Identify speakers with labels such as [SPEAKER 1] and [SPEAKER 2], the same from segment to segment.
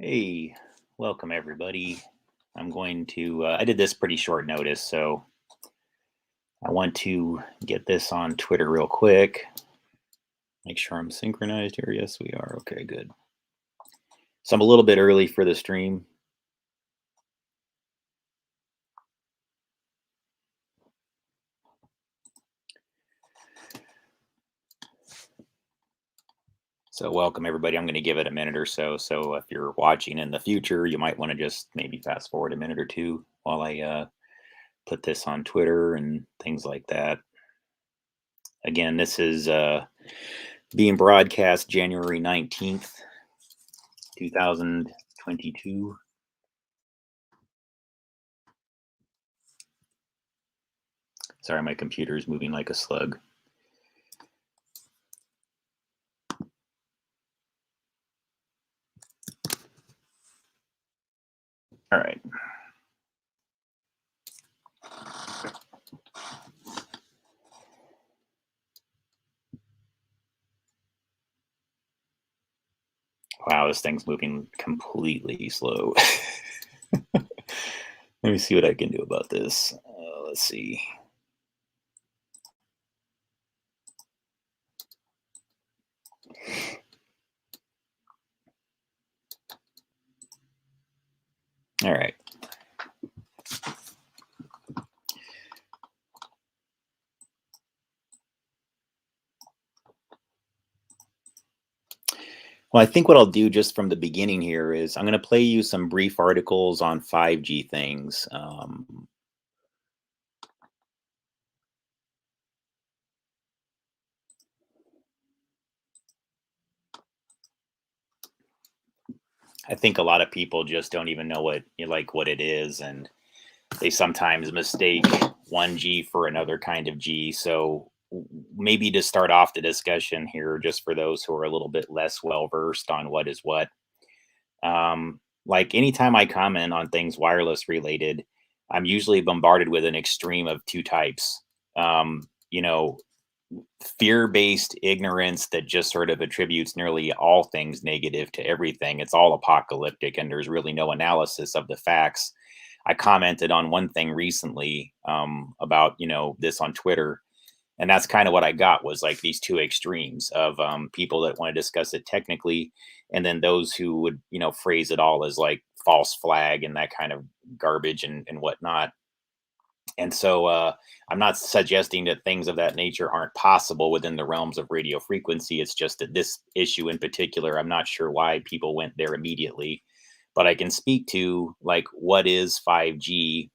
[SPEAKER 1] Hey, welcome everybody. I did this pretty short notice, so I want to get this on Twitter real quick. Make sure I'm synchronized here. Yes, we are. Okay, good. So I'm a little bit early for the stream. So welcome everybody. I'm going to give it a minute or so. So if you're watching in the future, you might want to just maybe fast forward a minute or two while I put this on Twitter and things like that. Again, this is being broadcast January 19th, 2022. Sorry, my computer is moving like a slug. All right. Wow, this thing's moving completely slow. Let me see what I can do about this. Let's see. All right. Well, I think what I'll do just from the beginning here is I'm going to play you some brief articles on 5G things. I think a lot of people just don't even know what it is, and they sometimes mistake 1G for another kind of G. So maybe to start off the discussion here, just for those who are a little bit less well versed on what is what, like anytime I comment on things wireless related, I'm usually bombarded with an extreme of two types. Um, you know, fear-based ignorance that just sort of attributes nearly all things negative to everything. It's all apocalyptic, and there's really no analysis of the facts. I commented on one thing recently about this on Twitter, and that's kind of what I got was like these two extremes of people that want to discuss it technically, and then those who would phrase it all as like false flag and that kind of garbage and whatnot. And so I'm not suggesting that things of that nature aren't possible within the realms of radio frequency. It's just that this issue in particular, I'm not sure why people went there immediately, but I can speak to like what is 5G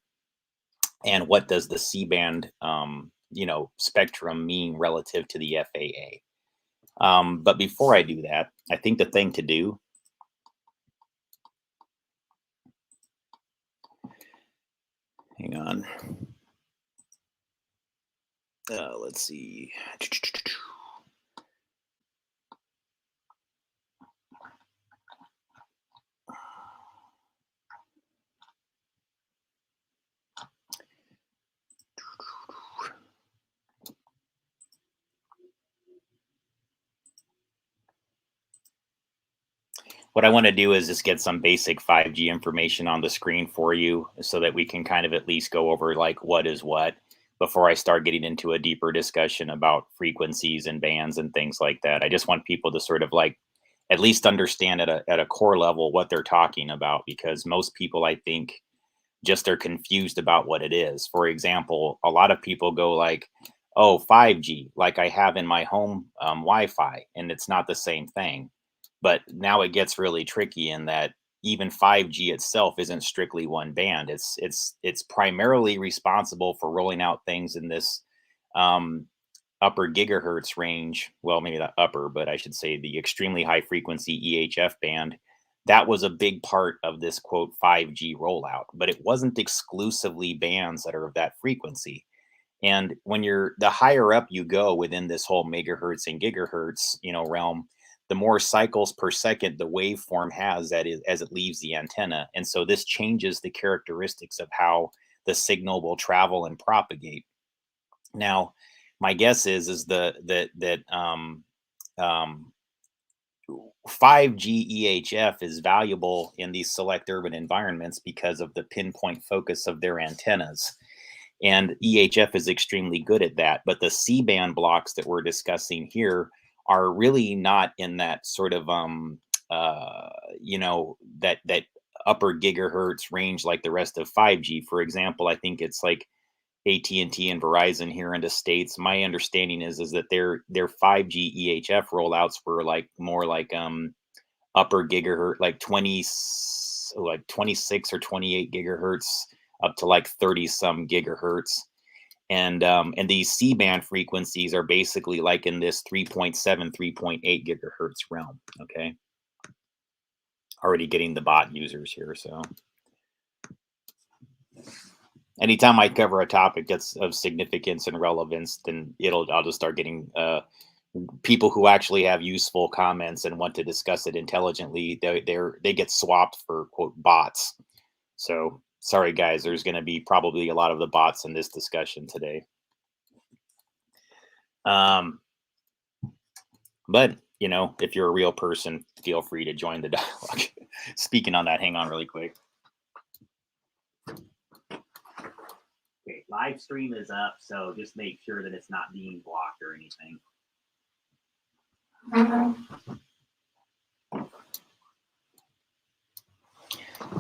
[SPEAKER 1] and what does the C-band spectrum mean relative to the FAA. But before I do that, I think the thing to do, hang on, let's see. What I want to do is just get some basic 5G information on the screen for you so that we can kind of at least go over like what is what before I start getting into a deeper discussion about frequencies and bands and things like that. I just want people to sort of like at least understand at a core level what they're talking about, because most people, I think, just are confused about what it is. For example, a lot of people go like, oh, 5G, like I have in my home Wi-Fi, and it's not the same thing. But now it gets really tricky in that even 5G itself isn't strictly one band. It's primarily responsible for rolling out things in this um, upper gigahertz range. Well, maybe not upper, but I should say the extremely high frequency EHF band. That was a big part of this quote 5G rollout, but it wasn't exclusively bands that are of that frequency. And when you're the higher up you go within this whole megahertz and gigahertz, realm, the more cycles per second the waveform has as it leaves the antenna. And so this changes the characteristics of how the signal will travel and propagate. Now, my guess is the that that um, 5G EHF is valuable in these select urban environments because of the pinpoint focus of their antennas. And EHF is extremely good at that. But the C-band blocks that we're discussing here are really not in that sort of that upper gigahertz range like the rest of 5G. For example, I think it's like AT&T and T and Verizon here in the States. My understanding is that their 5G EHF rollouts were like more like upper gigahertz, like 26 or 28 gigahertz up to like 30 some gigahertz. And these C-band frequencies are basically like in this 3.7, 3.8 gigahertz realm. Okay. Already getting the bot users here. So anytime I cover a topic that's of significance and relevance, then I'll just start getting people who actually have useful comments and want to discuss it intelligently. They get swapped for quote bots. So sorry guys, there's going to be probably a lot of the bots in this discussion today. But you know, if you're a real person, feel free to join the dialogue. Speaking on that, hang on really quick. Okay, live stream is up, so just make sure that it's not being blocked or anything.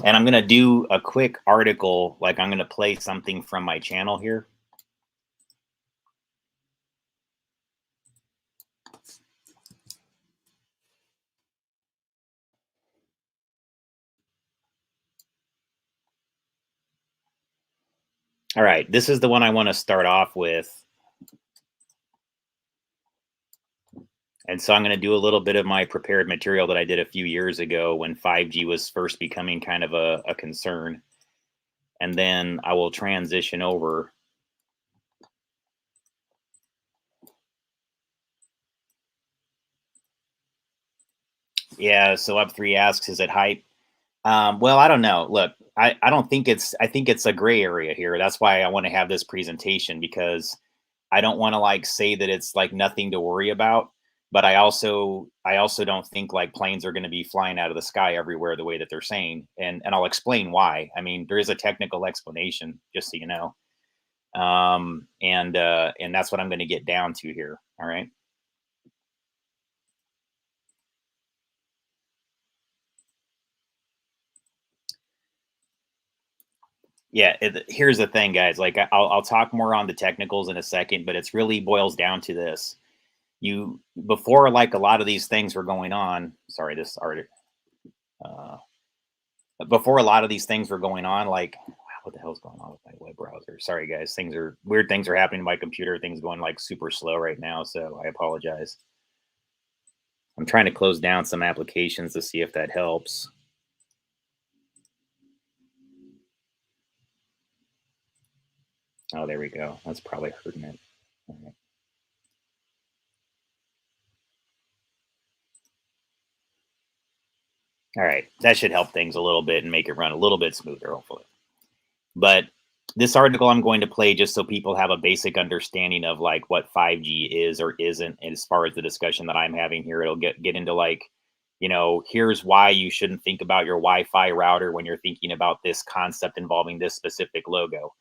[SPEAKER 1] And I'm going to do a quick article, like I'm going to play something from my channel here. All right, this is the one I want to start off with. And so I'm going to do a little bit of my prepared material that I did a few years ago when 5G was first becoming kind of a concern. And then I will transition over. Yeah, so Up3 asks, is it hype? Well, I don't know. Look, I don't think I think it's a gray area here. That's why I want to have this presentation, because I don't want to like say that it's like nothing to worry about, but I also don't think like planes are going to be flying out of the sky everywhere the way that they're saying, and I'll explain why. I mean, there is a technical explanation, just so you know, and that's what I'm going to get down to here. All right. Yeah, here's the thing, guys. Like, I'll talk more on the technicals in a second, but it's really boils down to this. Before like a lot of these things were going on. Sorry, this art. Before a lot of these things were going on, like, wow, what the hell's going on with my web browser? Sorry, guys. Weird things are happening to my computer. Things going like super slow right now, so I apologize. I'm trying to close down some applications to see if that helps. Oh, there we go. That's probably hurting it. All right. All right, that should help things a little bit and make it run a little bit smoother, hopefully. But this article I'm going to play just so people have a basic understanding of like what 5G is or isn't. And as far as the discussion that I'm having here, it'll get into like, you know, here's why you shouldn't think about your Wi-Fi router when you're thinking about this concept involving this specific logo.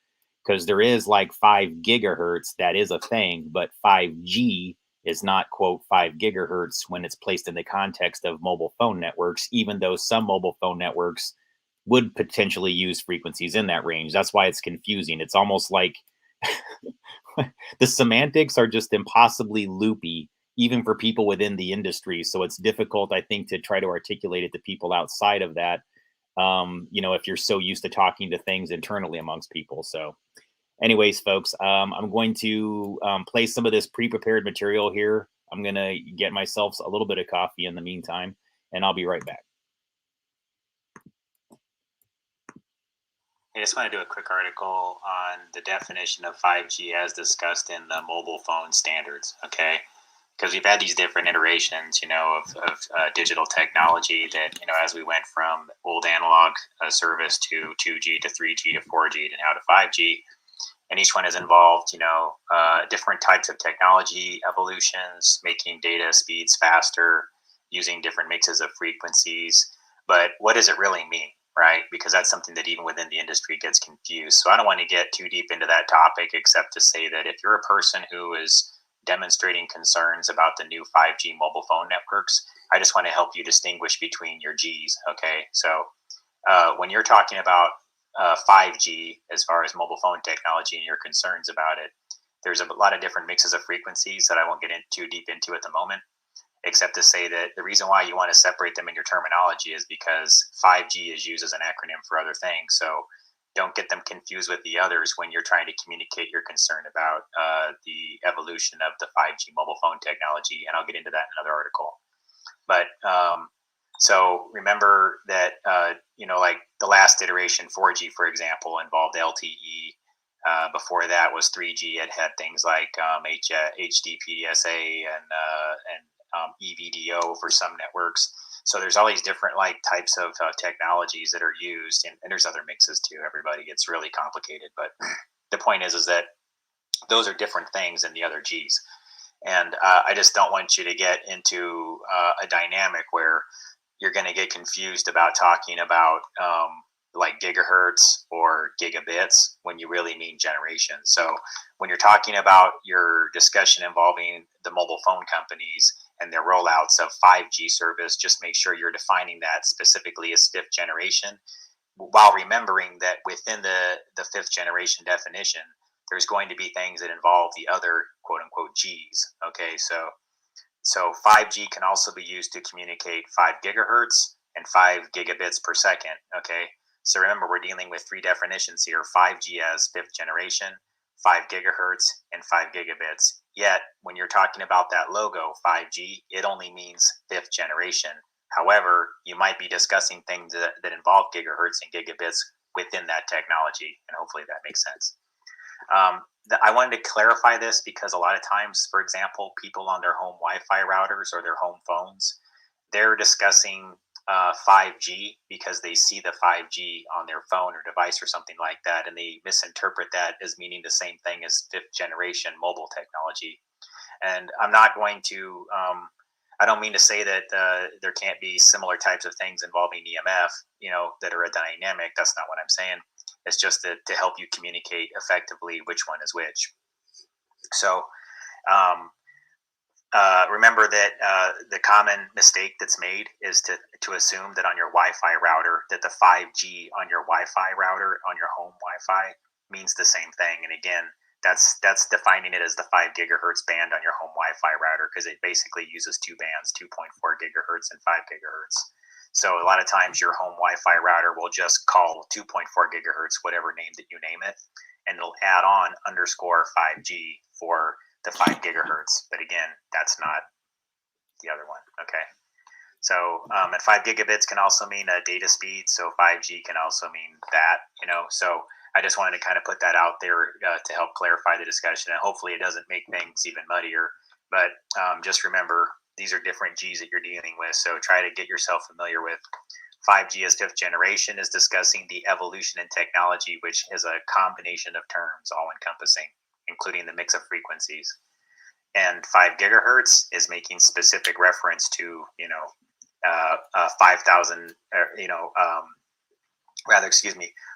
[SPEAKER 1] Because there is like 5 gigahertz, that is a thing, but 5G is not, quote, 5 gigahertz when it's placed in the context of mobile phone networks, even though some mobile phone networks would potentially use frequencies in that range. That's why it's confusing. It's almost like the semantics are just impossibly loopy, even for people within the industry. So it's difficult, I think, to try to articulate it to people outside of that. You know, if you're so used to talking to things internally amongst people. So anyways, folks, I'm going to play some of this pre-prepared material here. I'm going to get myself a little bit of coffee in the meantime, and I'll be right back. I just want to do a quick article on the definition of 5G as discussed in the mobile phone standards, okay? Because we've had these different iterations, you know, of digital technology that, you know, as we went from old analog service to 2G to 3G to 4G to now to 5G, and each one has involved, you know, different types of technology evolutions, making data speeds faster, using different mixes of frequencies. But what does it really mean, right? Because that's something that even within the industry gets confused. So I don't want to get too deep into that topic, except to say that if you're a person who is demonstrating concerns about the new 5G mobile phone networks, I just want to help you distinguish between your G's. Okay. So when you're talking about 5G as far as mobile phone technology and your concerns about it, there's a lot of different mixes of frequencies that I won't get too deep into at the moment, except to say that the reason why you want to separate them in your terminology is because 5G is used as an acronym for other things. So don't get them confused with the others when you're trying to communicate your concern about the evolution of the 5G mobile phone technology. And I'll get into that in another article. But so remember that, like the last iteration, 4G, for example, involved LTE. Before that was 3G. It had things like HDPDSA and EVDO for some networks. So there's all these different types of technologies that are used, and there's other mixes too. Everybody gets really complicated, but the point is that those are different things than the other G's. And I just don't want you to get into a dynamic where you're going to get confused about talking about like gigahertz or gigabits when you really mean generation. So when you're talking about your discussion involving the mobile phone companies and their rollouts of 5G service, just make sure you're defining that specifically as fifth generation, while remembering that within the fifth generation definition, there's going to be things that involve the other quote unquote G's. Okay, so 5G can also be used to communicate 5 gigahertz and 5 gigabits per second. Okay, so remember, we're dealing with three definitions here: 5G as fifth generation, 5 gigahertz, and 5 gigabits. Yet, when you're talking about that logo, 5G, it only means fifth generation. However, you might be discussing things that involve gigahertz and gigabits within that technology, and hopefully that makes sense. I wanted to clarify this because a lot of times, for example, people on their home Wi-Fi routers or their home phones, they're discussing 5G because they see the 5G on their phone or device or something like that, and they misinterpret that as meaning the same thing as fifth generation mobile technology. And I'm not going to, I don't mean to say that there can't be similar types of things involving EMF, that are a dynamic. That's not what I'm saying. It's just to help you communicate effectively which one is which. So remember that the common mistake that's made is to assume that on your Wi-Fi router, that the 5G on your Wi-Fi router on your home Wi-Fi means the same thing. And again, that's defining it as the 5 gigahertz band on your home Wi-Fi router, because it basically uses two bands, 2.4 gigahertz and 5 gigahertz. So a lot of times your home Wi-Fi router will just call 2.4 gigahertz, whatever name that you name it, and it'll add on underscore 5G for the 5 gigahertz. But again, that's not the other one. Okay. So and 5 gigabits can also mean data speed. So 5G can also mean that, so I just wanted to kind of put that out there to help clarify the discussion, and hopefully it doesn't make things even muddier. But just remember, these are different G's that you're dealing with. So try to get yourself familiar with 5G as fifth generation is discussing the evolution in technology, which is a combination of terms, all encompassing, including the mix of frequencies. And 5 gigahertz is making specific reference to, 5,000,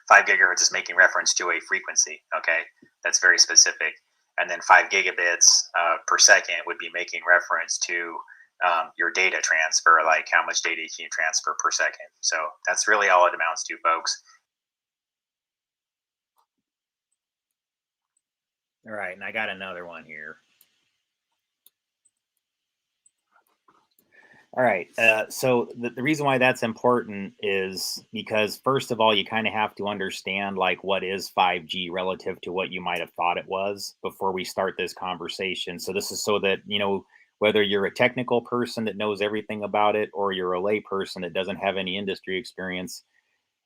[SPEAKER 1] 5 gigahertz is making reference to a frequency. Okay, that's very specific. And then 5 gigabits per second would be making reference to your data transfer, like how much data can you transfer per second. So that's really all it amounts to, folks. All right, and I got another one here. All right, so the reason why that's important is because, first of all, you kind of have to understand what is 5G relative to what you might have thought it was before we start this conversation. So this is so that, whether you're a technical person that knows everything about it or you're a lay person that doesn't have any industry experience,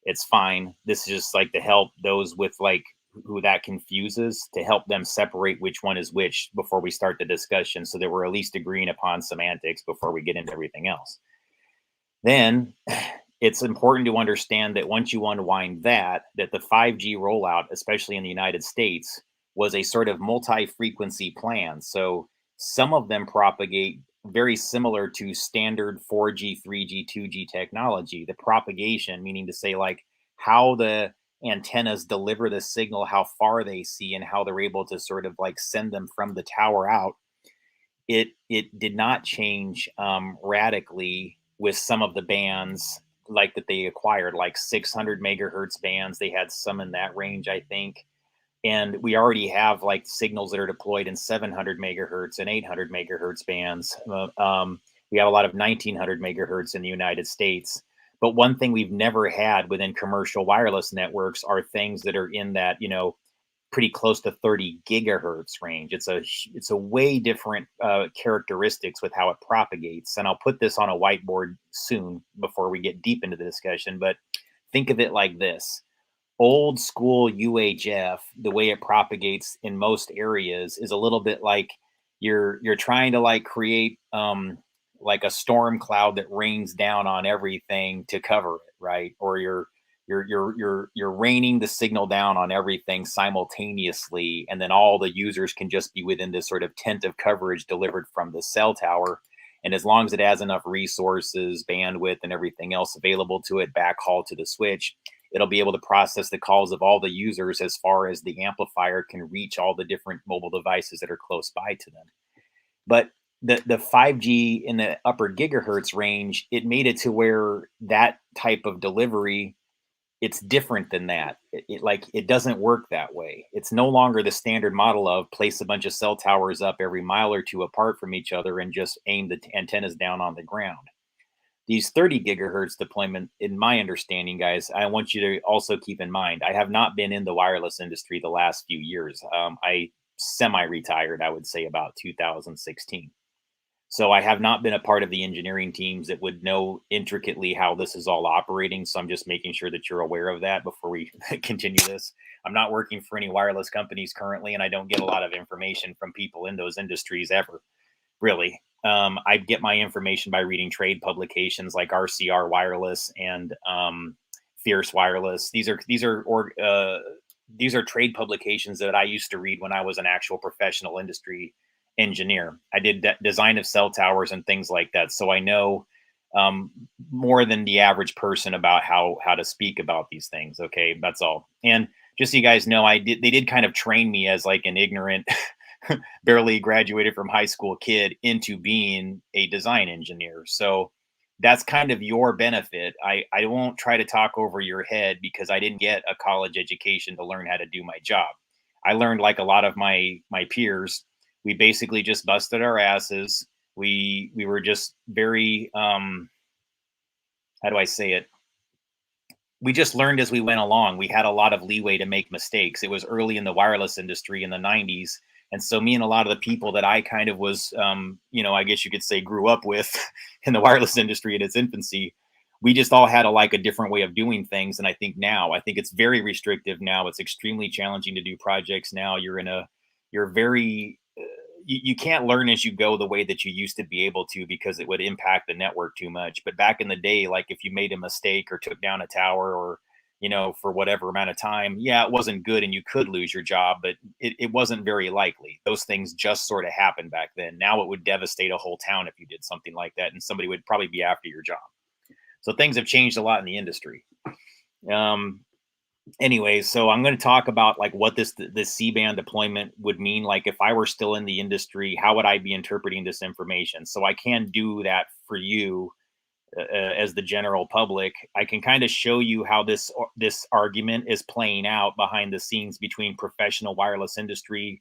[SPEAKER 1] it's fine. This is just to help those with who that confuses, to help them separate which one is which before we start the discussion, so that we're at least agreeing upon semantics before we get into everything else. Then it's important to understand that once you unwind that the 5G rollout, especially in the United States, was a sort of multi-frequency plan. So some of them propagate very similar to standard 4G, 3G, 2G technology. The propagation, meaning to say like how the antennas deliver the signal, how far they see, and how they're able to sort of like send them from the tower out. It did not change radically with some of the bands like that they acquired, like 600 megahertz bands. They had some in that range, I think, and we already have like signals that are deployed in 700 megahertz and 800 megahertz bands. We have a lot of 1900 megahertz in the United States. But one thing we've never had within commercial wireless networks are things that are in that, pretty close to 30 gigahertz range. It's a way different characteristics with how it propagates. And I'll put this on a whiteboard soon before we get deep into the discussion. But think of it like this: old school UHF, the way it propagates in most areas is a little bit like you're trying to like create like a storm cloud that rains down on everything to cover it, right? Or you're raining the signal down on everything simultaneously, and then all the users can just be within this sort of tent of coverage delivered from the cell tower. And as long as it has enough resources, bandwidth, and everything else available to it, backhaul to the switch, it'll be able to process the calls of all the users as far as the amplifier can reach all the different mobile devices that are close by to them. But the 5G in the upper gigahertz range, it made it to where that type of delivery, it's different than that. It doesn't work that way. It's no longer the standard model of place a bunch of cell towers up every mile or two apart from each other and just aim the antennas down on the ground. These 30 gigahertz deployment, in my understanding, guys, I want you to also keep in mind, I have not been in the wireless industry the last few years. I semi-retired, I would say, about 2016. So I have not been a part of the engineering teams that would know intricately how this is all operating. So I'm just making sure that you're aware of that before we continue this. I'm not working for any wireless companies currently, and I don't get a lot of information from people in those industries ever, really. I get my information by reading trade publications like RCR Wireless and Fierce Wireless. These are trade publications that I used to read when I was an actual professional industry engineer. I did design of cell towers and things like that, so I know more than the average person about how to speak about these things. Okay, that's all. And just so you guys know, they did kind of train me as like an ignorant barely graduated from high school kid into being a design engineer. So that's kind of your benefit. I won't try to talk over your head because I didn't get a college education to learn how to do my job. I learned, like a lot of my peers, we basically just busted our asses. We were just very how do I say it? We just learned as we went along. We had a lot of leeway to make mistakes. It was early in the wireless industry in the 90s. And so me and a lot of the people that I kind of was, I guess you could say grew up with in the wireless industry in its infancy, we just all had a different way of doing things. And I think it's very restrictive now. It's extremely challenging to do projects now. You're very, you can't learn as you go the way that you used to be able to, because it would impact the network too much. But back in the day, like if you made a mistake or took down a tower or, for whatever amount of time, yeah, it wasn't good and you could lose your job, but it wasn't very likely. Those things just sort of happened back then. Now it would devastate a whole town if you did something like that, and somebody would probably be after your job. So things have changed a lot in the industry. Anyways, so I'm going to talk about like what this C-band deployment would mean. Like if I were still in the industry, how would I be interpreting this information? So I can do that for you as the general public. I can kind of show you how this argument is playing out behind the scenes between professional wireless industry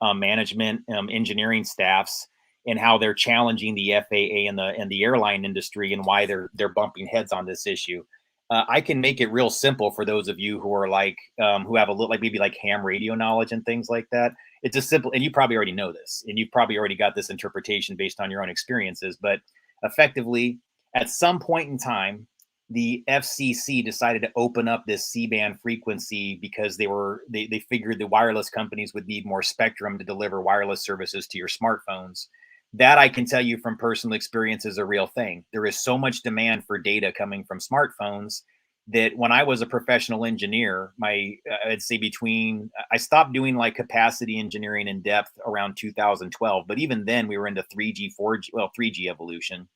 [SPEAKER 1] management, engineering staffs, and how they're challenging the FAA and the airline industry, and why they're bumping heads on this issue. I can make it real simple for those of you who are like who have a little maybe ham radio knowledge and things like that. It's a simple, and you probably already know this, and you've probably already got this interpretation based on your own experiences. But effectively, at some point in time, the FCC decided to open up this C-band frequency because they figured the wireless companies would need more spectrum to deliver wireless services to your smartphones. That I can tell you from personal experience is a real thing. There is so much demand for data coming from smartphones that when I was a professional engineer, I'd say I stopped doing like capacity engineering in depth around 2012, but even then we were into 3G, 4G, well, 3G evolution.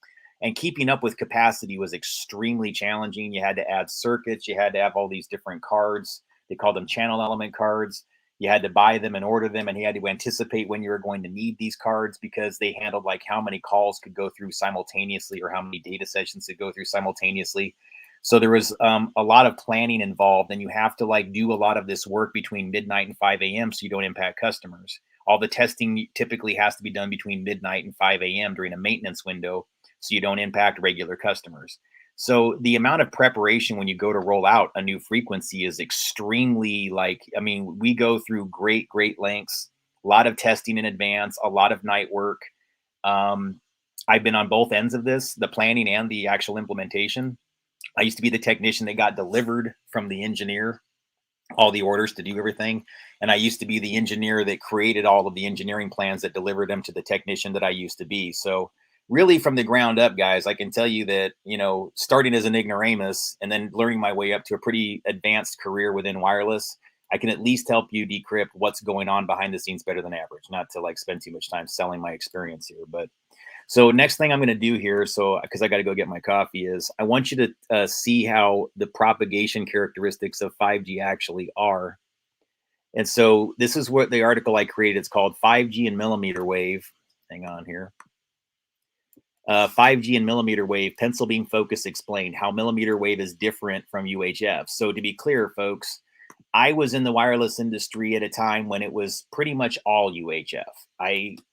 [SPEAKER 1] And keeping up with capacity was extremely challenging. You had to add circuits, you had to have all these different cards. They called them channel element cards. You had to buy them and order them, and you had to anticipate when you were going to need these cards because they handled like how many calls could go through simultaneously or how many data sessions could go through simultaneously. So there was a lot of planning involved, and you have to like do a lot of this work between midnight and 5 a.m. so you don't impact customers. All the testing typically has to be done between midnight and 5 a.m. during a maintenance window so you don't impact regular customers. So the amount of preparation when you go to roll out a new frequency is extremely like, I mean, we go through great lengths, a lot of testing in advance, a lot of night work. Um, I've been on both ends of this, the planning and the actual implementation. I used to be the technician that got delivered from the engineer all the orders to do everything. And I used to be the engineer that created all of the engineering plans that delivered them to the technician that I used to be. So really from the ground up, guys, I can tell you that, you know, starting as an ignoramus and then learning my way up to a pretty advanced career within wireless, I can at least help you decrypt what's going on behind the scenes better than average. Not to like spend too much time selling my experience here, but so next thing I'm going to do here, so because I got to go get my coffee, is I want you to see how the propagation characteristics of 5G actually are. And so this is what the article I created. It's called 5G and millimeter wave. Hang on here. 5G and millimeter wave, pencil beam focus explained how millimeter wave is different from UHF. So to be clear, folks, I was in the wireless industry at a time when it was pretty much all UHF.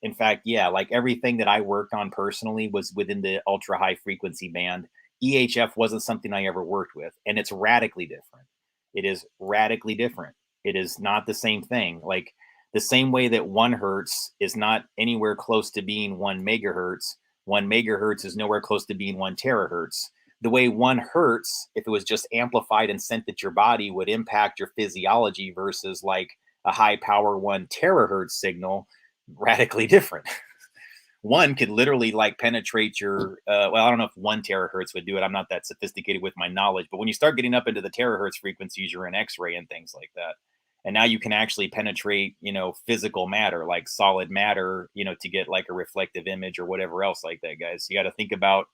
[SPEAKER 1] In fact, yeah, like everything that I worked on personally was within the ultra high frequency band. EHF wasn't something I ever worked with, and it's radically different. It is radically different. It is not the same thing. Like the same way that 1 hertz is not anywhere close to being 1 megahertz, 1 megahertz is nowhere close to being 1 terahertz. The way 1 hertz, if it was just amplified and sent at your body, would impact your physiology versus like a high power 1 terahertz signal, radically different. One could literally like penetrate your, well, I don't know if 1 terahertz would do it. I'm not that sophisticated with my knowledge, but when you start getting up into the terahertz frequencies, you're in X-ray and things like that. And now you can actually penetrate, you know, physical matter, like solid matter, you know, to get like a reflective image or whatever else like that, guys. You got to think about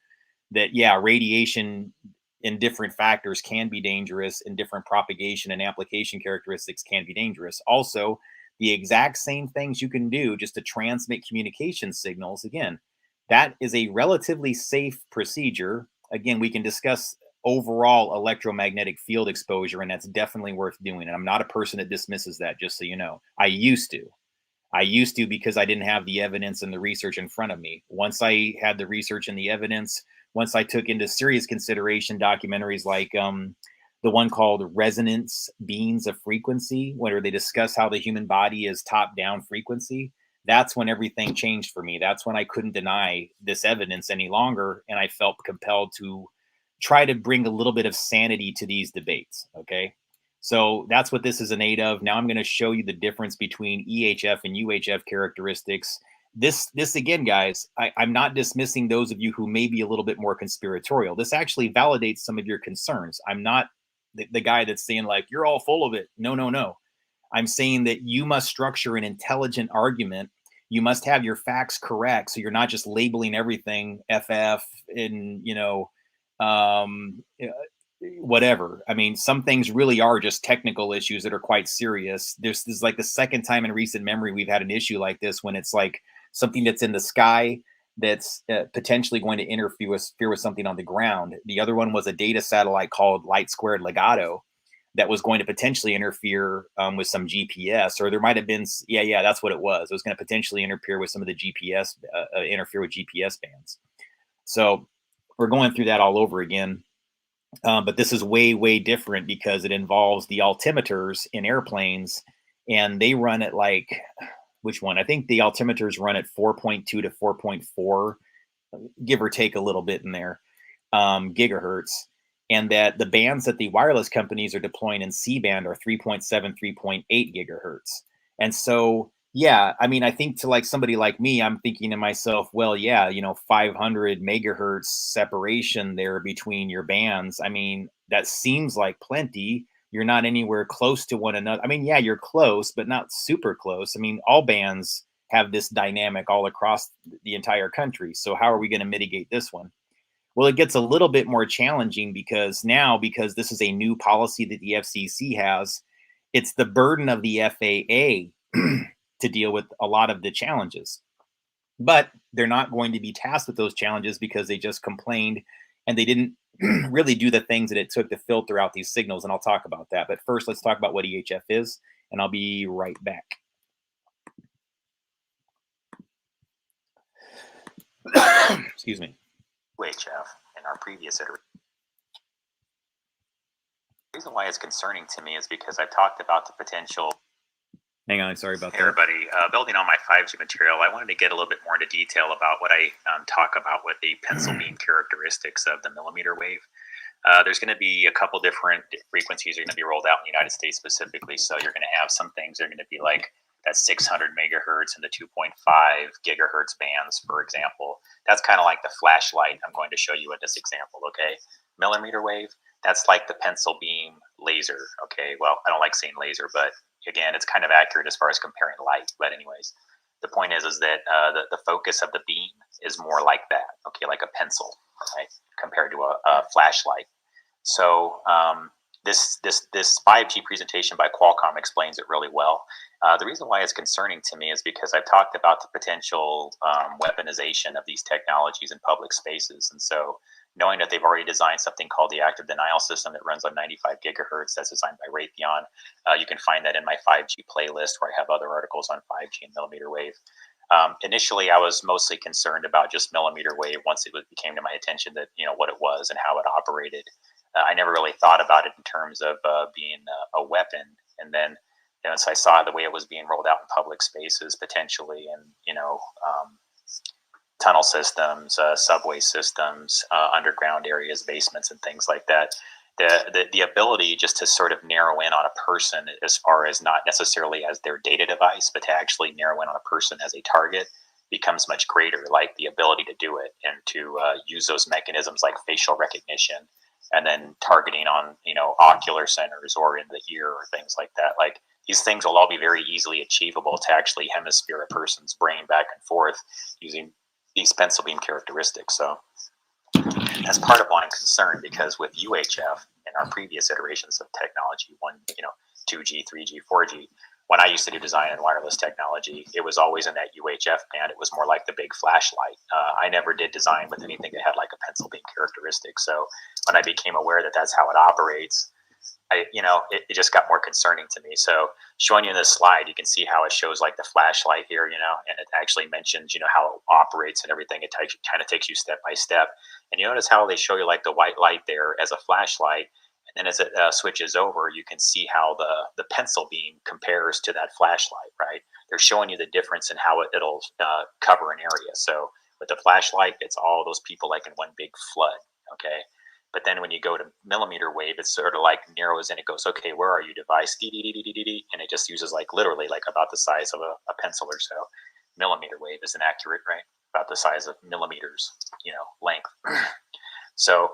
[SPEAKER 1] that, yeah, radiation in different factors can be dangerous, and different propagation and application characteristics can be dangerous. Also, the exact same things you can do just to transmit communication signals, again, that is a relatively safe procedure. Again, we can discuss overall electromagnetic field exposure, and that's definitely worth doing. And I'm not a person that dismisses that, just so you know. I used to because I didn't have the evidence and the research in front of me. Once I had the research and the evidence, once I took into serious consideration documentaries like the one called Resonance Beams of Frequency, where they discuss how the human body is top-down frequency, that's when everything changed for me. That's when I couldn't deny this evidence any longer, and I felt compelled to try to bring a little bit of sanity to these debates, okay? So that's what this is an aid of. Now I'm going to show you the difference between EHF and UHF characteristics. This again, guys, I'm not dismissing those of you who may be a little bit more conspiratorial. This actually validates some of your concerns. I'm not the guy that's saying like, you're all full of it. No. I'm saying that you must structure an intelligent argument. You must have your facts correct. So you're not just labeling everything FF and, you know, whatever. I mean, some things really are just technical issues that are quite serious. This is like the second time in recent memory we've had an issue like this, when it's like something that's in the sky that's potentially going to interfere with something on the ground. The other one was a data satellite called Light Squared Legato that was going to potentially interfere with some GPS, or there might have been, yeah, that's what it was. It was going to potentially interfere with some of the GPS, interfere with GPS bands. So we're going through that all over again. But this is way different because it involves the altimeters in airplanes, and they run at like, which one? I think the altimeters run at 4.2 to 4.4, give or take a little bit in there, gigahertz. And that the bands that the wireless companies are deploying in C-band are 3.7, 3.8 gigahertz. And so Yeah, I mean, I think to like somebody like me, I'm thinking to myself, well, yeah, 500 megahertz separation there between your bands. I mean, that seems like plenty. You're not anywhere close to one another. I mean, yeah, you're close, but not super close. I mean, all bands have this dynamic all across the entire country. So how are we going to mitigate this one? Well, it gets a little bit more challenging because now, because this is a new policy that the FCC has, it's the burden of the FAA to deal with a lot of the challenges. But they're not going to be tasked with those challenges because they just complained and they didn't really do the things that it took to filter out these signals. And I'll talk about that. But first, let's talk about what EHF is, and I'll be right back. Excuse me. UHF in our previous iteration. The reason why it's concerning to me is because I've talked about the potential. Hang on, sorry about that. Hey everybody, building on my 5G material, I wanted to get a little bit more into detail about what I talk about with the pencil beam characteristics of the millimeter wave. There's going to be a couple different frequencies that are going to be rolled out in the United States specifically. So you're going to have some things that are going to be like that 600 megahertz and the 2.5 gigahertz bands, for example. That's kind of like the flashlight I'm going to show you in this example, okay? Millimeter wave, that's like the pencil beam laser, okay? Well, I don't like saying laser, but again, it's kind of accurate as far as comparing light. But anyways, the point is that the focus of the beam is more like that, okay, like a pencil, right, compared to a flashlight. So this 5G presentation by Qualcomm explains it really well. The reason why it's concerning to me is because I've talked about the potential weaponization of these technologies in public spaces. And so knowing that they've already designed something called the active denial system that runs on 95 gigahertz, that's designed by Raytheon. You can find that in my 5G playlist where I have other articles on 5G and millimeter wave. Initially, I was mostly concerned about just millimeter wave once it became to my attention that, what it was and how it operated. I never really thought about it in terms of being a weapon. And then, so I saw the way it was being rolled out in public spaces potentially, and, tunnel systems, subway systems, underground areas, basements, and things like that. The ability just to sort of narrow in on a person as far as not necessarily as their data device, but to actually narrow in on a person as a target becomes much greater, like the ability to do it and to use those mechanisms like facial recognition and then targeting on, ocular centers or in the ear or things like that. Like these things will all be very easily achievable to actually hemisphere a person's brain back and forth using these pencil beam characteristics. So that's part of why I'm concerned, because with UHF in our previous iterations of technology, 2G, 3G, 4G, when I used to do design and wireless technology, it was always in that UHF band. It was more like the big flashlight. I never did design with anything that had like a pencil beam characteristic. So when I became aware that that's how it operates, it just got more concerning to me. So showing you in this slide, you can see how it shows like the flashlight here, and it actually mentions, how it operates and everything. It kind of takes you step by step. And you notice how they show you like the white light there as a flashlight. And then as it switches over, you can see how the pencil beam compares to that flashlight, right? They're showing you the difference in how it'll cover an area. So with the flashlight, it's all those people like in one big flood, okay? But then when you go to millimeter wave, it's sort of like narrows in. It goes, okay, where are you, device? And it just uses like literally like about the size of a pencil or so. Millimeter wave is inaccurate, right? About the size of millimeters, length. So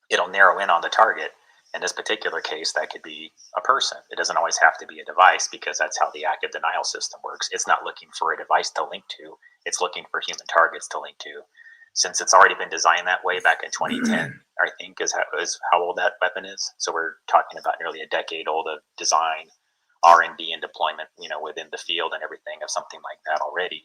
[SPEAKER 1] it'll narrow in on the target. In this particular case, that could be a person. It doesn't always have to be a device, because that's how the active denial system works. It's not looking for a device to link to. It's looking for human targets to link to. Since it's already been designed that way back in 2010, I think is how old that weapon is. So we're talking about nearly a decade old of design, R&D, and deployment, within the field and everything of something like that already.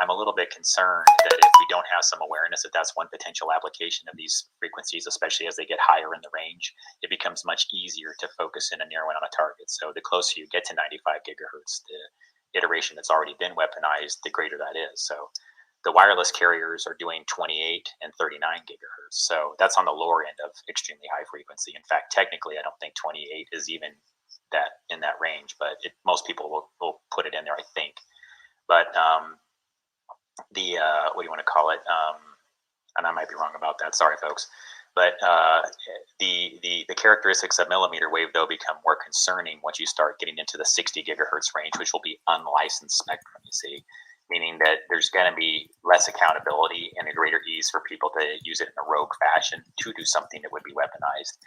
[SPEAKER 1] I'm a little bit concerned that if we don't have some awareness that that's one potential application of these frequencies, especially as they get higher in the range, it becomes much easier to focus in and narrow in on a target. So the closer you get to 95 gigahertz, the iteration that's already been weaponized, the greater that is. So the wireless carriers are doing 28 and 39 gigahertz. So that's on the lower end of extremely high frequency. In fact, technically, I don't think 28 is even that in that range, but most people will put it in there, I think. But what do you want to call it? And I might be wrong about that. Sorry, folks. But the characteristics of millimeter wave, though, become more concerning once you start getting into the 60 gigahertz range, which will be unlicensed spectrum, you see, meaning that there's going to be less accountability and a greater ease for people to use it in a rogue fashion to do something that would be weaponized.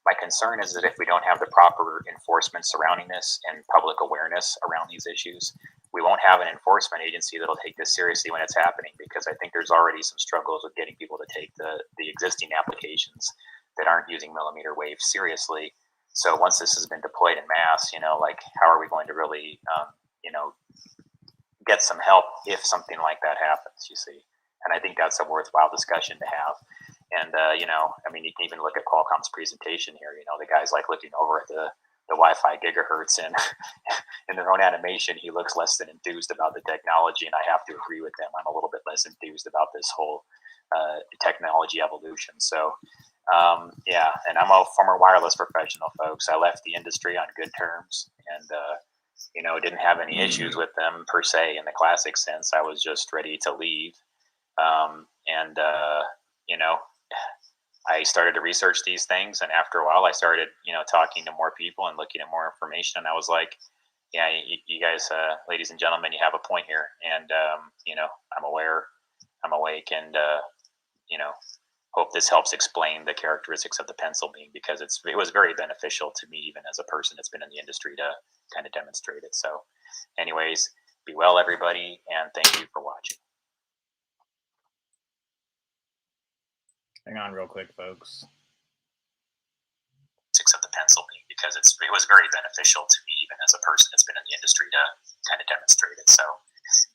[SPEAKER 1] My concern is that if we don't have the proper enforcement surrounding this and public awareness around these issues, we won't have an enforcement agency that'll take this seriously when it's happening, because I think there's already some struggles with getting people to take the existing applications that aren't using millimeter wave seriously. So once this has been deployed in mass, like, how are we going to really, get some help if something like that happens, you see? And I think that's a worthwhile discussion to have. And, you can even look at Qualcomm's presentation here. The guy's like looking over at the Wi-Fi gigahertz, and in their own animation, he looks less than enthused about the technology. And I have to agree with them. I'm a little bit less enthused about this whole technology evolution. So, and I'm a former wireless professional, folks. I left the industry on good terms, and, didn't have any issues with them per se in the classic sense. I was just ready to leave. I started to research these things, and after a while I started, talking to more people and looking at more information. And I was like, yeah, you guys, ladies and gentlemen, you have a point here. And, I'm aware, I'm awake, and, hope this helps explain the characteristics of the pencil beam, because it was very beneficial to me, even as a person that's been in the industry, to kind of demonstrate it. So anyways, be well, everybody, and thank you for watching.
[SPEAKER 2] Hang on real quick, folks.
[SPEAKER 1] Of the pencil beam, because it was very beneficial to me, even as a person that's been in the industry, to kind of demonstrate it. So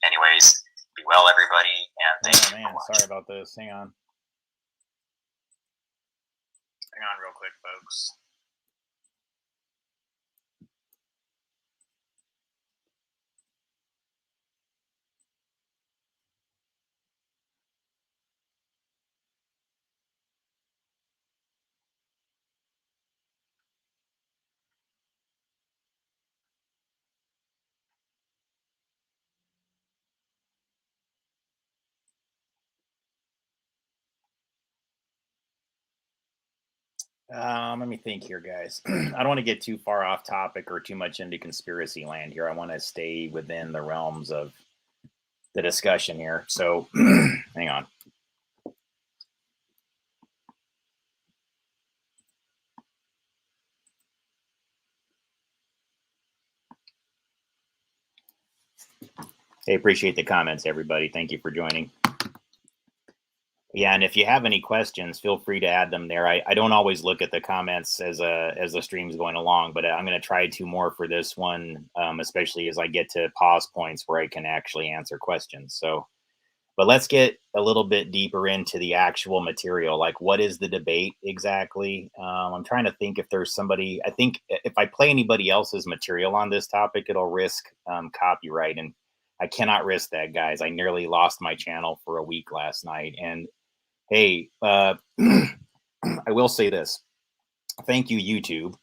[SPEAKER 1] anyways, be well, everybody, and thank you for watching.
[SPEAKER 2] Sorry about this. Hang on real quick, folks. Let me think here, guys. I don't want to get too far off topic or too much into conspiracy land here. I want to stay within the realms of the discussion here. So hang on. Hey, appreciate the comments, everybody. Thank you for joining. Yeah, and if you have any questions, feel free to add them there. I don't always look at the comments as the stream's going along, but I'm going to try to more for this one, especially as I get to pause points where I can actually answer questions. So, but let's get a little bit deeper into the actual material. Like, what is the debate exactly? I'm trying to think if there's somebody. I think if I play anybody else's material on this topic, it'll risk copyright, and I cannot risk that, guys. I nearly lost my channel for a week last night, and hey, I will say this. Thank you, YouTube.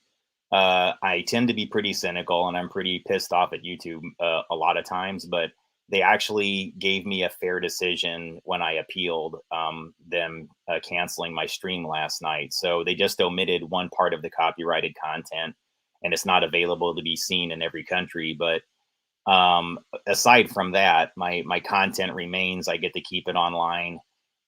[SPEAKER 2] I tend to be pretty cynical, and I'm pretty pissed off at YouTube a lot of times, but they actually gave me a fair decision when I appealed them canceling my stream last night. So they just omitted one part of the copyrighted content, and it's not available to be seen in every country. But aside from that, my content remains. I get to keep it online.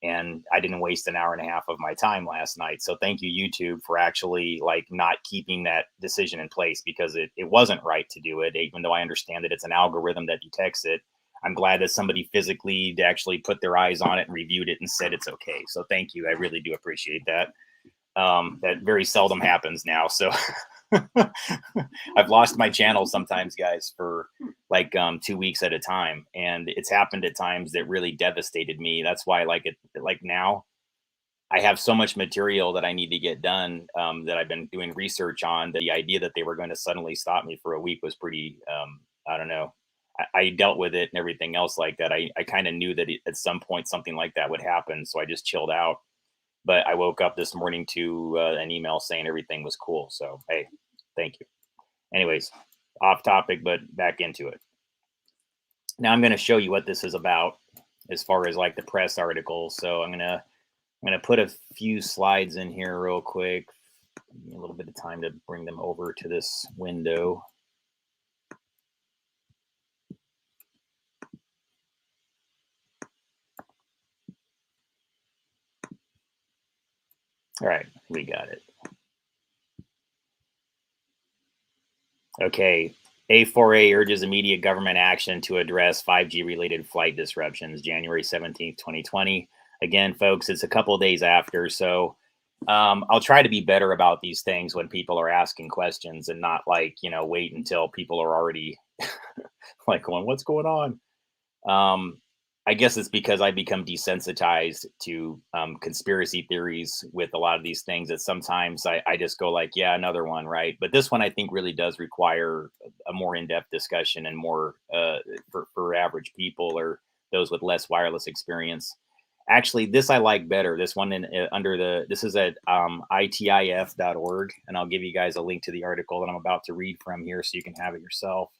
[SPEAKER 2] And I didn't waste an hour and a half of my time last night. So thank you, YouTube, for actually not keeping that decision in place, because it wasn't right to do it, even though I understand that it's an algorithm that detects it. I'm glad that somebody physically actually put their eyes on it and reviewed it and said it's okay. So thank you. I really do appreciate that. That very seldom happens now. So I've lost my channel sometimes, guys, for 2 weeks at a time. And it's happened at times that really devastated me. That's why now I have so much material that I need to get done that I've been doing research on. The idea that they were going to suddenly stop me for a week was pretty, I don't know. I dealt with it and everything else like that. I kind of knew that at some point something like that would happen. So I just chilled out. But I woke up this morning to an email saying everything was cool. So, hey, thank you. Anyways, off topic, but back into it. Now I'm going to show you what this is about as far as the press article. So I'm going to I'm going to put a few slides in here real quick. Give me a little bit of time to bring them over to this window. All right, we got it. Okay, A4A urges immediate government action to address 5G related flight disruptions, January 17th, 2020. Again, folks, it's a couple of days after, so I'll try to be better about these things when people are asking questions and not like, wait until people are already like going, what's going on? Um, I guess it's because I become desensitized to conspiracy theories with a lot of these things that sometimes I just go like, yeah, another one, right? But this one I think really does require a more in-depth discussion and more for average people or those with less wireless experience. Actually, this I like better. This one this is at itif.org, and I'll give you guys a link to the article that I'm about to read from here so you can have it yourself.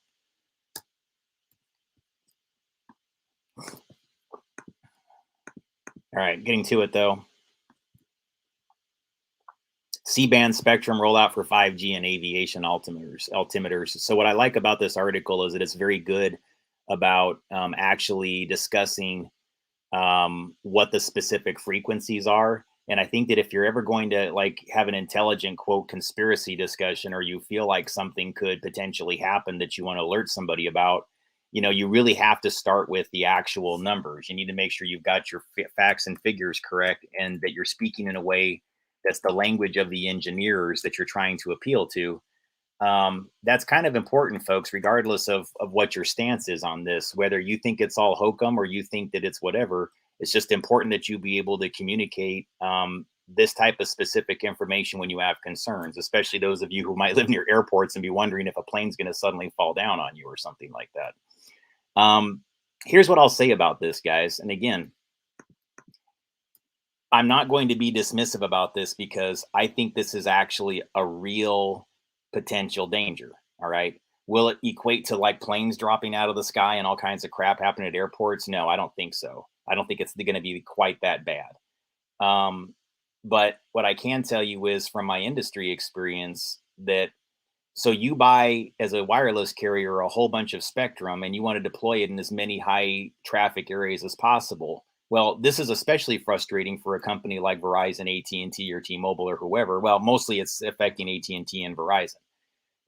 [SPEAKER 2] All right, getting to it though. C-Band spectrum rollout for 5G and aviation altimeters. So what I like about this article is that it's very good about actually discussing what the specific frequencies are. And I think that if you're ever going to like have an intelligent quote conspiracy discussion, or you feel like something could potentially happen that you want to alert somebody about, you really have to start with the actual numbers. You need to make sure you've got your facts and figures correct, and that you're speaking in a way that's the language of the engineers that you're trying to appeal to. That's kind of important, folks, regardless of what your stance is on this, whether you think it's all hokum or you think that it's whatever. It's just important that you be able to communicate this type of specific information when you have concerns, especially those of you who might live near airports and be wondering if a plane's going to suddenly fall down on you or something like that. Here's what I'll say about this, guys. And again, I'm not going to be dismissive about this because I think this is actually a real potential danger. All right. Will it equate to like planes dropping out of the sky and all kinds of crap happening at airports? No, I don't think so. I don't think it's going to be quite that bad. But what I can tell you is from my industry experience that so you buy as a wireless carrier a whole bunch of spectrum and you want to deploy it in as many high traffic areas as possible. Well, this is especially frustrating for a company like Verizon, AT&T, or T-Mobile, or whoever. Well, mostly it's affecting AT&T and Verizon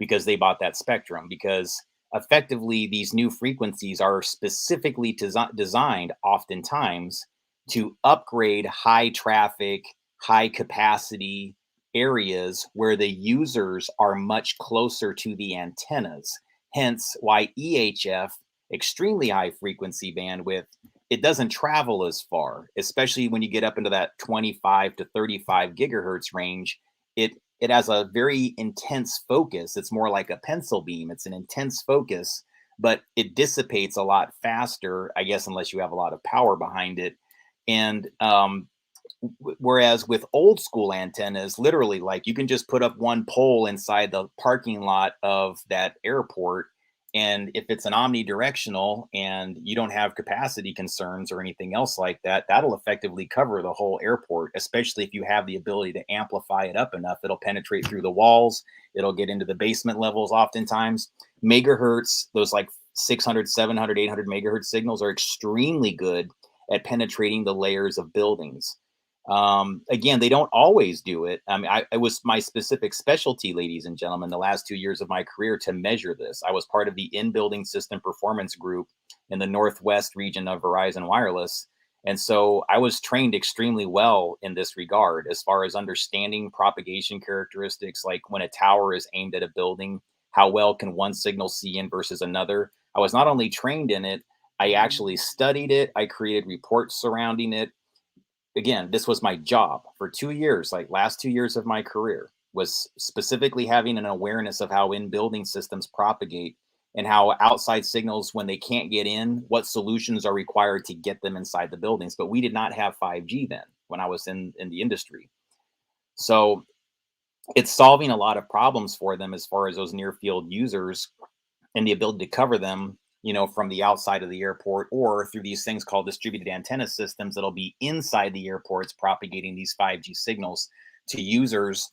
[SPEAKER 2] because they bought that spectrum. Because effectively, these new frequencies are specifically designed, oftentimes, to upgrade high traffic, high capacity areas where the users are much closer to the antennas. Hence, why EHF, extremely high frequency bandwidth, it doesn't travel as far, especially when you get up into that 25 to 35 gigahertz range. It has a very intense focus. It's more like a pencil beam. It's an intense focus, but it dissipates a lot faster, I guess, unless you have a lot of power behind it. And whereas with old school antennas, literally, like you can just put up one pole inside the parking lot of that airport. And if it's an omnidirectional and you don't have capacity concerns or anything else like that, that'll effectively cover the whole airport, especially if you have the ability to amplify it up enough. It'll penetrate through the walls. It'll get into the basement levels oftentimes. Megahertz, those like 600, 700, 800 megahertz signals are extremely good at penetrating the layers of buildings. Again, they don't always do it. I mean, it was my specific specialty, ladies and gentlemen, the last 2 years of my career to measure this. I was part of the in-building system performance group in the Northwest region of Verizon Wireless. And so I was trained extremely well in this regard, as far as understanding propagation characteristics, like when a tower is aimed at a building, how well can one signal see in versus another. I was not only trained in it, I actually studied it. I created reports surrounding it. Again, this was my job for 2 years, like last 2 years of my career, was specifically having an awareness of how in-building systems propagate and how outside signals, when they can't get in, what solutions are required to get them inside the buildings. But we did not have 5G then when I was in the industry. So it's solving a lot of problems for them as far as those near field users and the ability to cover them
[SPEAKER 1] from the outside of the airport, or through these things called distributed antenna systems that'll be inside the airports propagating these 5G signals to users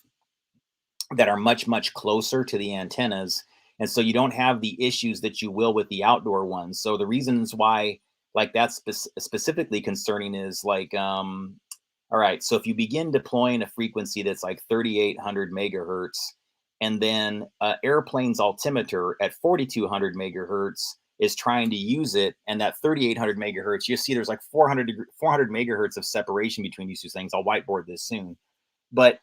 [SPEAKER 1] that are much, much closer to the antennas. And so you don't have the issues that you will with the outdoor ones. So the reasons why like that's specifically concerning is like, all right, so if you begin deploying a frequency that's like 3,800 megahertz, and then airplane's altimeter at 4,200 megahertz is trying to use it, and that 3,800 megahertz, you see there's like 400 megahertz of separation between these two things. I'll whiteboard this soon. But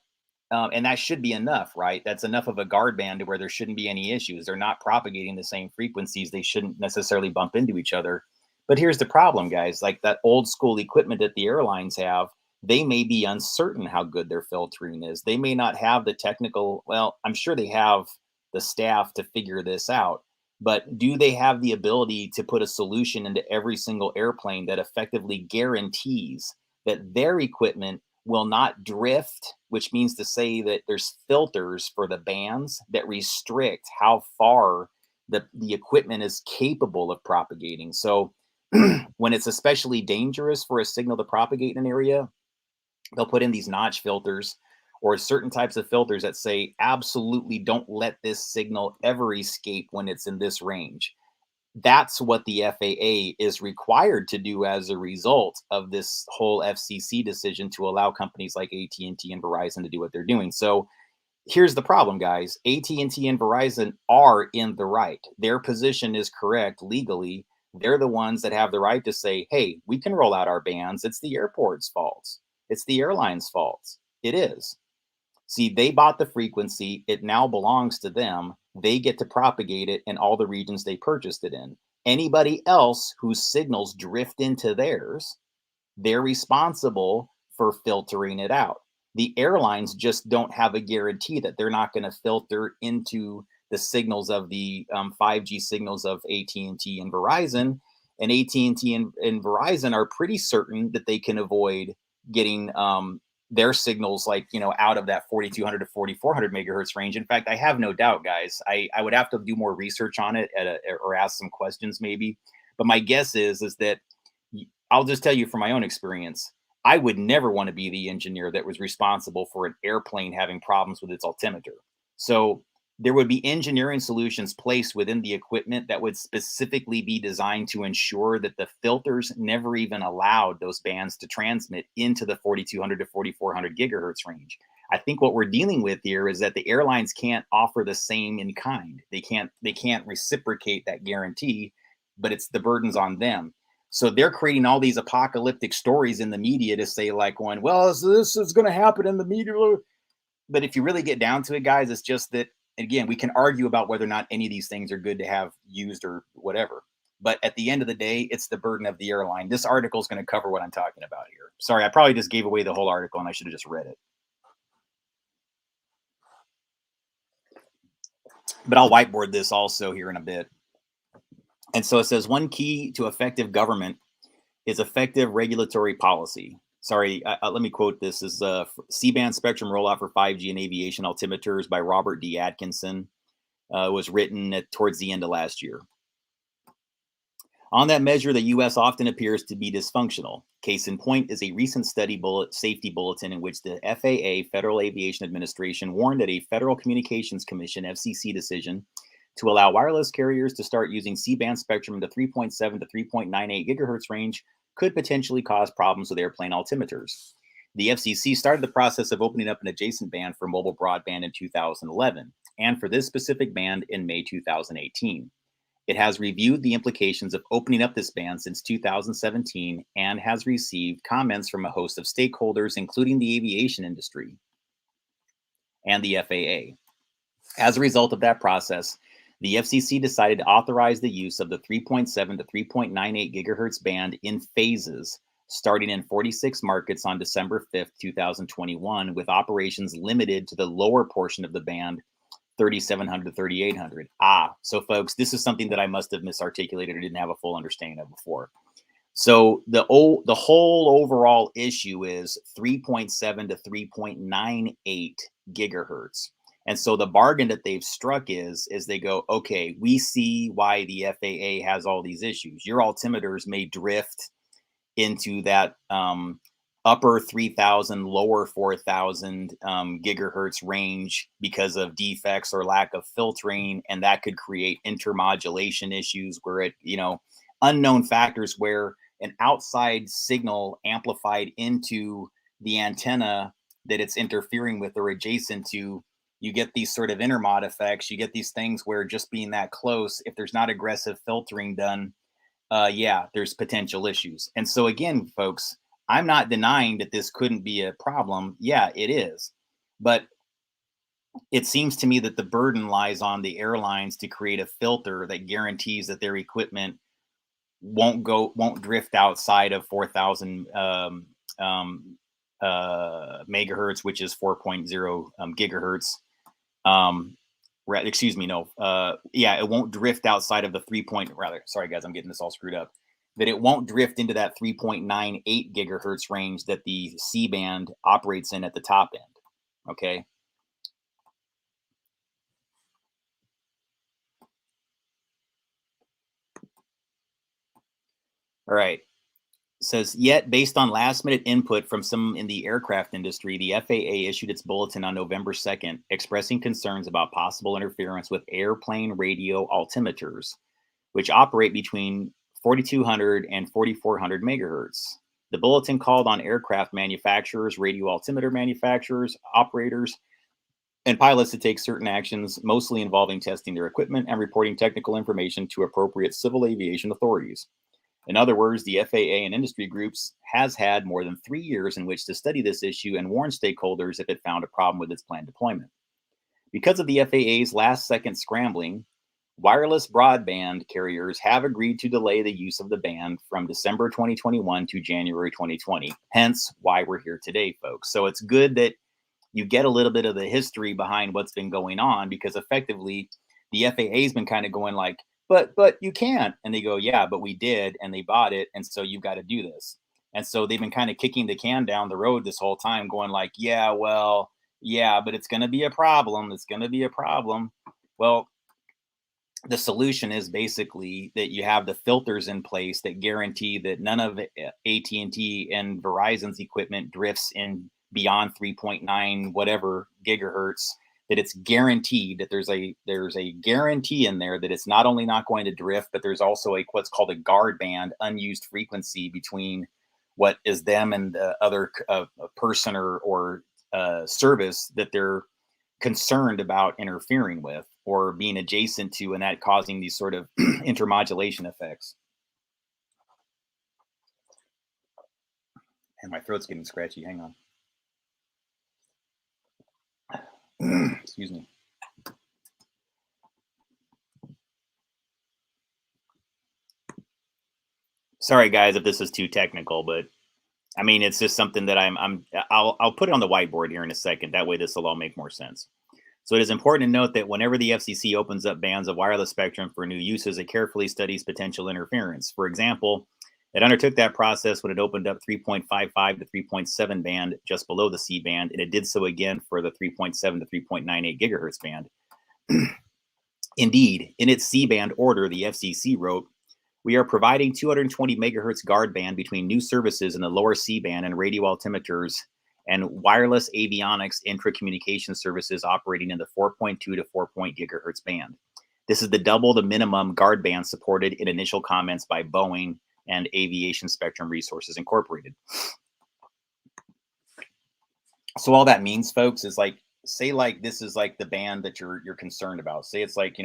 [SPEAKER 1] and that should be enough, right? That's enough of a guard band to where there shouldn't be any issues. They're not propagating the same frequencies. They shouldn't necessarily bump into each other. But here's the problem, guys. Like that old school equipment that the airlines have, they may be uncertain how good their filtering is. They may not have the technical, well, I'm sure they have the staff to figure this out, but do they have the ability to put a solution into every single airplane that effectively guarantees that their equipment will not drift, which means to say that there's filters for the bands that restrict how far the equipment is capable of propagating. So when it's especially dangerous for a signal to propagate in an area, they'll put in these notch filters or certain types of filters that say, absolutely don't let this signal ever escape when it's in this range. That's what the FAA is required to do as a result of this whole FCC decision to allow companies like AT&T and Verizon to do what they're doing. So here's the problem, guys. AT&T and Verizon are in the right. Their position is correct legally. They're the ones that have the right to say, hey, we can roll out our bands. It's the airport's fault. It's the airline's fault. It is. See, they bought the frequency. It now belongs to them. They get to propagate it in all the regions they purchased it in. Anybody else whose signals drift into theirs, they're responsible for filtering it out. The airlines just don't have a guarantee that they're not going to filter into the signals of the 5G signals of AT&T and Verizon. And AT&T and Verizon are pretty certain that they can avoid getting their signals out of that 4,200 to 4,400 megahertz range. In fact, I have no doubt, guys, I would have to do more research on it or ask some questions maybe. But my guess is that I'll just tell you from my own experience, I would never want to be the engineer that was responsible for an airplane having problems with its altimeter. So there would be engineering solutions placed within the equipment that would specifically be designed to ensure that the filters never even allowed those bands to transmit into the 4,200 to 4,400 gigahertz range. I think what we're dealing with here is that the airlines can't offer the same in kind. They can't reciprocate that guarantee, but it's the burdens on them. So they're creating all these apocalyptic stories in the media to say like, well, this is going to happen in the media. But if you really get down to it, guys, it's just that, again, we can argue about whether or not any of these things are good to have used or whatever. But at the end of the day, it's the burden of the airline. This article is going to cover what I'm talking about here. Sorry, I probably just gave away the whole article and I should have just read it. But I'll whiteboard this also here in a bit. And so it says, one key to effective government is effective regulatory policy. Sorry, let me quote this. This is C-Band Spectrum Rollout for 5G and Aviation Altimeters by Robert D. Atkinson. Was written towards the end of last year. On that measure, the U.S. often appears to be dysfunctional. Case in point is a recent safety bulletin in which the FAA, Federal Aviation Administration, warned that a Federal Communications Commission, FCC, decision to allow wireless carriers to start using C-band spectrum in the 3.7 to 3.98 gigahertz range could potentially cause problems with airplane altimeters. The FCC started the process of opening up an adjacent band for mobile broadband in 2011, and for this specific band in May 2018. It has reviewed the implications of opening up this band since 2017 and has received comments from a host of stakeholders, including the aviation industry and the FAA. As a result of that process, the FCC decided to authorize the use of the 3.7 to 3.98 gigahertz band in phases, starting in 46 markets on December 5th, 2021, with operations limited to the lower portion of the band, 3,700 to 3,800. So folks, this is something that I must have misarticulated or didn't have a full understanding of before. So the whole overall issue is 3.7 to 3.98 gigahertz.
[SPEAKER 2] And so the bargain that they've struck is they go, okay, we see why the FAA has all these issues. Your altimeters may drift into that upper 3,000, lower 4,000 gigahertz range because of defects or lack of filtering, and that could create intermodulation issues where it, unknown factors where an outside signal amplified into the antenna that it's interfering with or adjacent to, you get these sort of intermod effects. You get these things where just being that close, if there's not aggressive filtering done, yeah, there's potential issues. And so again, folks, I'm not denying that this couldn't be a problem. Yeah, it is. But it seems to me that the burden lies on the airlines to create a filter that guarantees that their equipment won't drift outside of 4,000 megahertz, which is 4.0 gigahertz. Excuse me, no. Yeah, it won't drift outside of the sorry guys, I'm getting this all screwed up. That it won't drift into that 3.98 gigahertz range that the C-band operates in at the top end. Okay. All right. It says, yet based on last minute input from some in the aircraft industry, the FAA issued its bulletin on November 2nd, expressing concerns about possible interference with airplane radio altimeters, which operate between 4,200 and 4,400 megahertz. The bulletin called on aircraft manufacturers, radio altimeter manufacturers, operators, and pilots to take certain actions, mostly involving testing their equipment and reporting technical information to appropriate civil aviation authorities. In other words, the FAA and industry groups has had more than 3 years in which to study this issue and warn stakeholders if it found a problem with its planned deployment. Because of the FAA's last-second scrambling, wireless broadband carriers have agreed to delay the use of the band from December 2021 to January 2020, hence why we're here today, folks. So it's good that you get a little bit of the history behind what's been going on, because effectively the FAA's been kind of going like, but you can't. And they go, yeah, but we did, and they bought it, and so you've got to do this. And so they've been kind of kicking the can down the road this whole time, going like, yeah, well, yeah, but it's going to be a problem. It's going to be a problem. Well, the solution is basically that you have the filters in place that guarantee that none of AT&T and Verizon's equipment drifts in beyond 3.9 whatever gigahertz, that it's guaranteed that there's a guarantee in there that it's not only not going to drift, but there's also what's called a guard band, unused frequency between what is them and the other person or service that they're concerned about interfering with or being adjacent to, and that causing these sort of intermodulation effects. And my throat's getting scratchy. Hang on. Excuse me. Sorry guys if this is too technical, but I mean, it's just something that I'll put it on the whiteboard here in a second. That way this will all make more sense. So it is important to note that whenever the FCC opens up bands of wireless spectrum for new uses, it carefully studies potential interference. For example, it undertook that process when it opened up 3.55 to 3.7 band just below the C-band, and it did so again for the 3.7 to 3.98 gigahertz band. Indeed, in its C-band order, the FCC wrote, "We are providing 220 megahertz guard band between new services in the lower C-band and radio altimeters and wireless avionics intra-communication services operating in the 4.2 to 4 gigahertz band. This is the double the minimum guard band supported in initial comments by Boeing and Aviation Spectrum Resources Incorporated." So all that means, folks, is like, say like this is like the band that you're concerned about. Say it's like,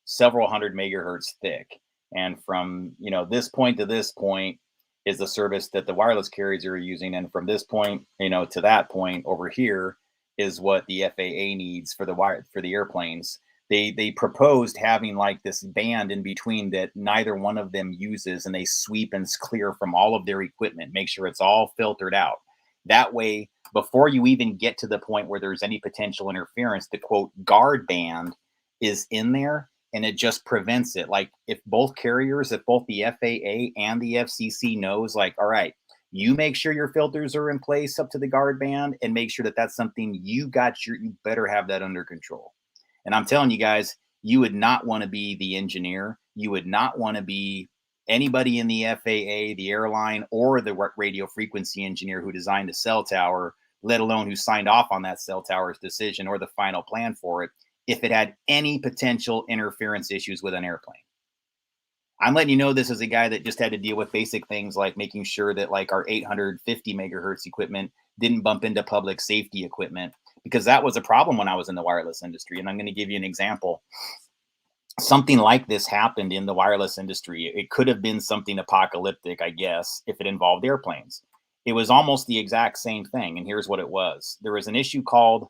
[SPEAKER 2] several hundred megahertz thick. And from, this point to this point is the service that the wireless carriers are using. And from this point, to that point over here is what the FAA needs for the airplanes. They proposed having like this band in between that neither one of them uses, and they sweep and clear from all of their equipment, make sure it's all filtered out. That way, before you even get to the point where there's any potential interference, the quote guard band is in there, and it just prevents it. Like if both the FAA and the FCC knows, like, all right, You make sure your filters are in place up to the guard band, and make sure that that's something you better have that under control. And I'm telling you guys, you would not want to be the engineer. You would not want to be anybody in the FAA, the airline, or the radio frequency engineer who designed the cell tower, let alone who signed off on that cell tower's decision or the final plan for it, if it had any potential interference issues with an airplane. I'm letting you know this is a guy that just had to deal with basic things like making sure that like our 850 megahertz equipment didn't bump into public safety equipment, because that was a problem when I was in the wireless industry. And I'm going to give you an example. Something like this happened in the wireless industry. It could have been something apocalyptic, I guess, if it involved airplanes. It was almost the exact same thing. And here's what it was. There was an issue called,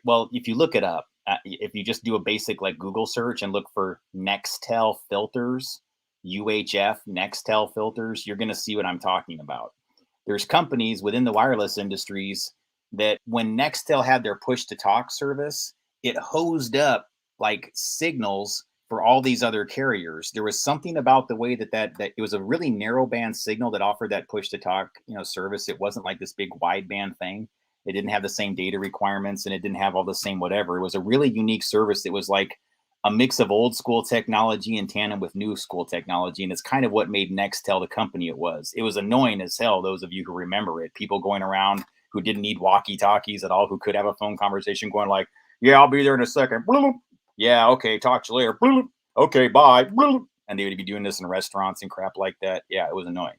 [SPEAKER 2] well, if you look it up, if you just do a basic like Google search and look for Nextel filters, UHF Nextel filters, you're going to see what I'm talking about. There's companies within the wireless industries that when Nextel had their push to talk service, it hosed up like signals for all these other carriers. There was something about the way that it was a really narrow band signal that offered that push to talk, service. It wasn't like this big wideband thing. It didn't have the same data requirements, and it didn't have all the same whatever. It was a really unique service. It was like a mix of old school technology in tandem with new school technology. And it's kind of what made Nextel the company it was. It was annoying as hell, those of you who remember it. People going around who didn't need walkie-talkies at all, who could have a phone conversation going like, yeah, I'll be there in a second. Yeah, okay, talk to you later. Okay, bye. And they would be doing this in restaurants and crap like that. Yeah, it was annoying.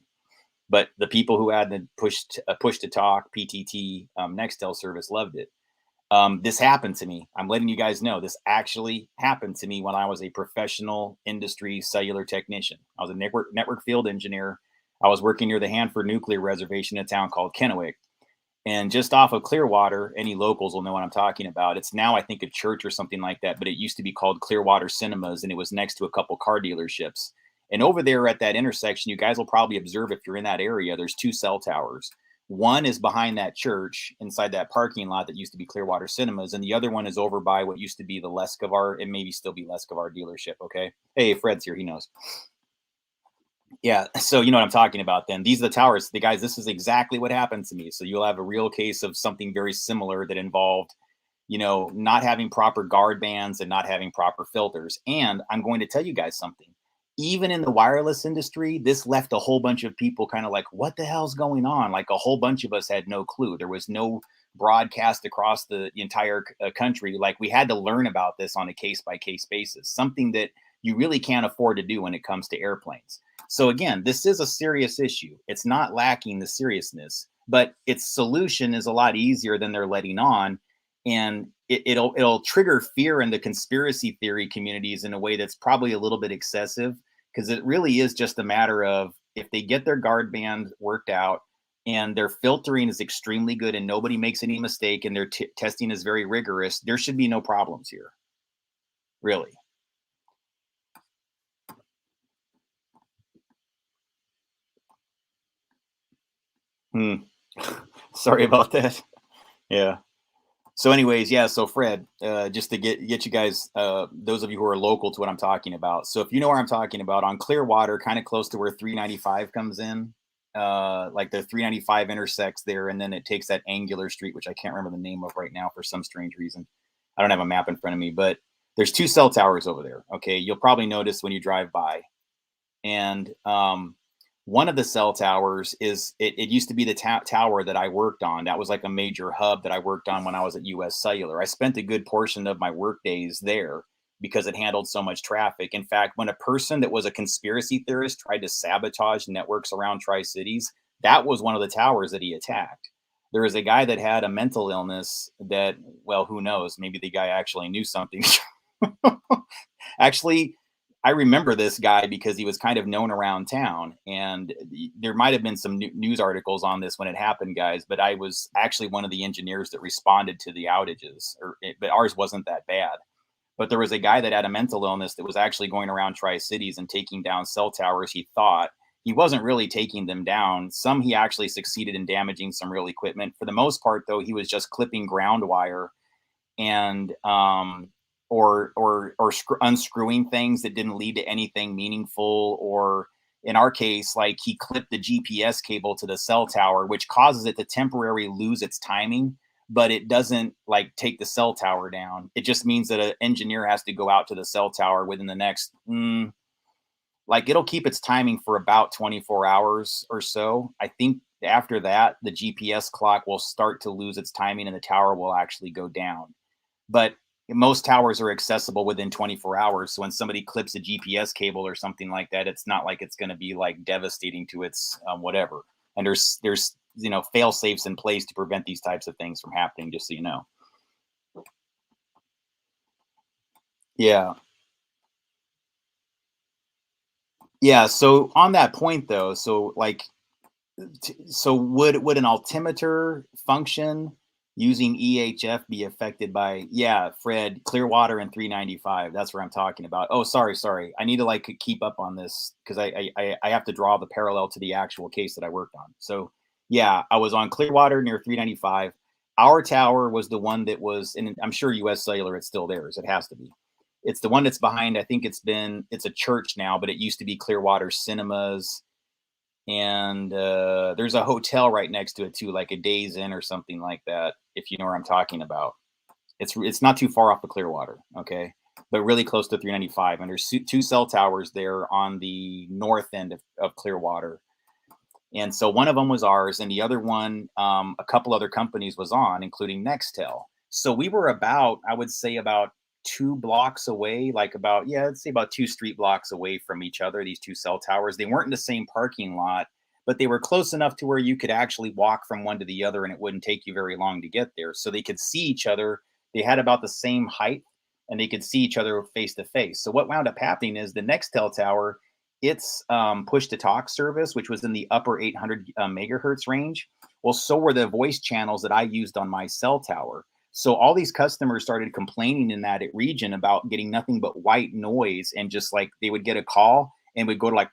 [SPEAKER 2] But the people who had the push to talk PTT Nextel service loved it. This happened to me. I'm letting you guys know this actually happened to me when I was a professional industry cellular technician. I was a network field engineer. I was working near the Hanford Nuclear Reservation in a town called Kennewick. And just off of Clearwater, any locals will know what I'm talking about. It's now, I think, a church or something like that, but it used to be called Clearwater Cinemas, and it was next to a couple car dealerships. And over there at that intersection, you guys will probably observe if you're in that area, there's two cell towers. One is behind that church inside that parking lot that used to be Clearwater Cinemas, and the other one is over by what used to be the Lescavar, and maybe still be Lescavar dealership, okay? Hey, Fred's here, he knows. Yeah, so you know what I'm talking about then. These are the towers. The guys, this is exactly what happened to me. So you'll have a real case of something very similar that involved, not having proper guard bands and not having proper filters. And I'm going to tell you guys something. Even in the wireless industry, this left a whole bunch of people kind of like, what the hell's going on? Like a whole bunch of us had no clue. There was no broadcast across the entire country. Like we had to learn about this on a case-by-case basis, something that you really can't afford to do when it comes to airplanes. So again, this is a serious issue. It's not lacking the seriousness, but its solution is a lot easier than they're letting on. And it'll trigger fear in the conspiracy theory communities in a way that's probably a little bit excessive, because it really is just a matter of if they get their guard band worked out and their filtering is extremely good and nobody makes any mistake and their testing is very rigorous, there should be no problems here, really. Sorry about that. Yeah. So anyways, yeah, so Fred, just to get you guys, those of you who are local to what I'm talking about. So if you know where I'm talking about, on Clearwater, kind of close to where 395 comes in, like the 395 intersects there, and then it takes that angular street, which I can't remember the name of right now for some strange reason. I don't have a map in front of me, but there's two cell towers over there. Okay, you'll probably notice when you drive by. And one of the cell towers is, it used to be the tower that I worked on. That was like a major hub that I worked on when I was at US Cellular. I spent a good portion of my work days there because it handled so much traffic. In fact, when a person that was a conspiracy theorist tried to sabotage networks around Tri-Cities, that was one of the towers that he attacked. There was a guy that had a mental illness that, well, who knows? Maybe the guy actually knew something. Actually, I remember this guy because he was kind of known around town, and there might have been some news articles on this when it happened, guys, but I was actually one of the engineers that responded to the outages, but ours wasn't that bad. But there was a guy that had a mental illness that was actually going around Tri-Cities and taking down cell towers. He thought he wasn't really taking them down. Some he actually succeeded in damaging some real equipment. For the most part, though, he was just clipping ground wire and or unscrewing things that didn't lead to anything meaningful, or in our case, like he clipped the GPS cable to the cell tower, which causes it to temporarily lose its timing, but it doesn't like take the cell tower down. It just means that an engineer has to go out to the cell tower within the next, like it'll keep its timing for about 24 hours or so. I think after that, the GPS clock will start to lose its timing and the tower will actually go down. But most towers are accessible within 24 hours. So when somebody clips a GPS cable or something like that, it's not like it's going to be like devastating to its whatever. And there's fail safes in place to prevent these types of things from happening. Just so you know. Yeah. Yeah. So on that point though, so like, so would an altimeter function using EHF be affected by, yeah, Fred, Clearwater and 395? That's what I'm talking about. Oh, sorry. I need to like keep up on this because I have to draw the parallel to the actual case that I worked on. So yeah, I was on Clearwater near 395. Our tower was the one that was, and I'm sure US Cellular, it's still theirs. It has to be. It's the one that's behind, I think it's a church now, but it used to be Clearwater Cinemas, and there's a hotel right next to it too, like a Days Inn or something like that, if you know where I'm talking about. It's not too far off of Clearwater, okay, but really close to 395. And there's two cell towers there on the north end of Clearwater, and so one of them was ours, and the other one, a couple other companies was on, including Nextel. So we were about, I would say, about 2 blocks away, like about, yeah, let's say about 2 street blocks away from each other, these two cell towers. They weren't in the same parking lot, but they were close enough to where you could actually walk from one to the other and it wouldn't take you very long to get there. So they could see each other. They had about the same height and they could see each other face to face. So what wound up happening is the Nextel tower, its push to talk service, which was in the upper 800 megahertz range. Well, so were the voice channels that I used on my cell tower. So all these customers started complaining in that region about getting nothing but white noise, and just like they would get a call and would go to like,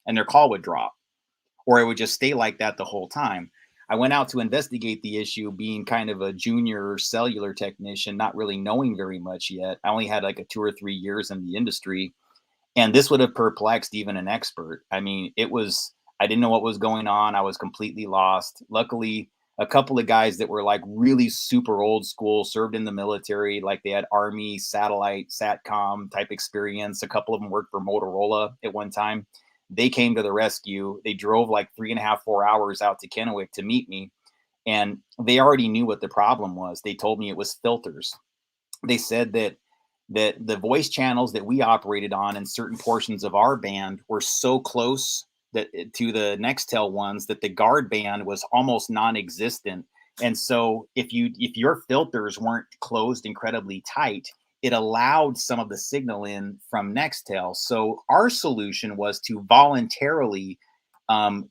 [SPEAKER 2] and their call would drop, or it would just stay like that the whole time. I went out to investigate the issue, being kind of a junior cellular technician, not really knowing very much yet. I only had like a 2 or 3 years in the industry, and this would have perplexed even an expert. I mean, I didn't know what was going on. I was completely lost. Luckily, a couple of guys that were like really super old school, served in the military, like they had Army satellite SATCOM type experience. A couple of them worked for Motorola at one time. They came to the rescue. They drove like 3.5, 4 hours out to Kennewick to meet me. And they already knew what the problem was. They told me it was filters. They said that the voice channels that we operated on in certain portions of our band were so close that to the Nextel ones that the guard band was almost non-existent. And so if your filters weren't closed incredibly tight, it allowed some of the signal in from Nextel. So our solution was to voluntarily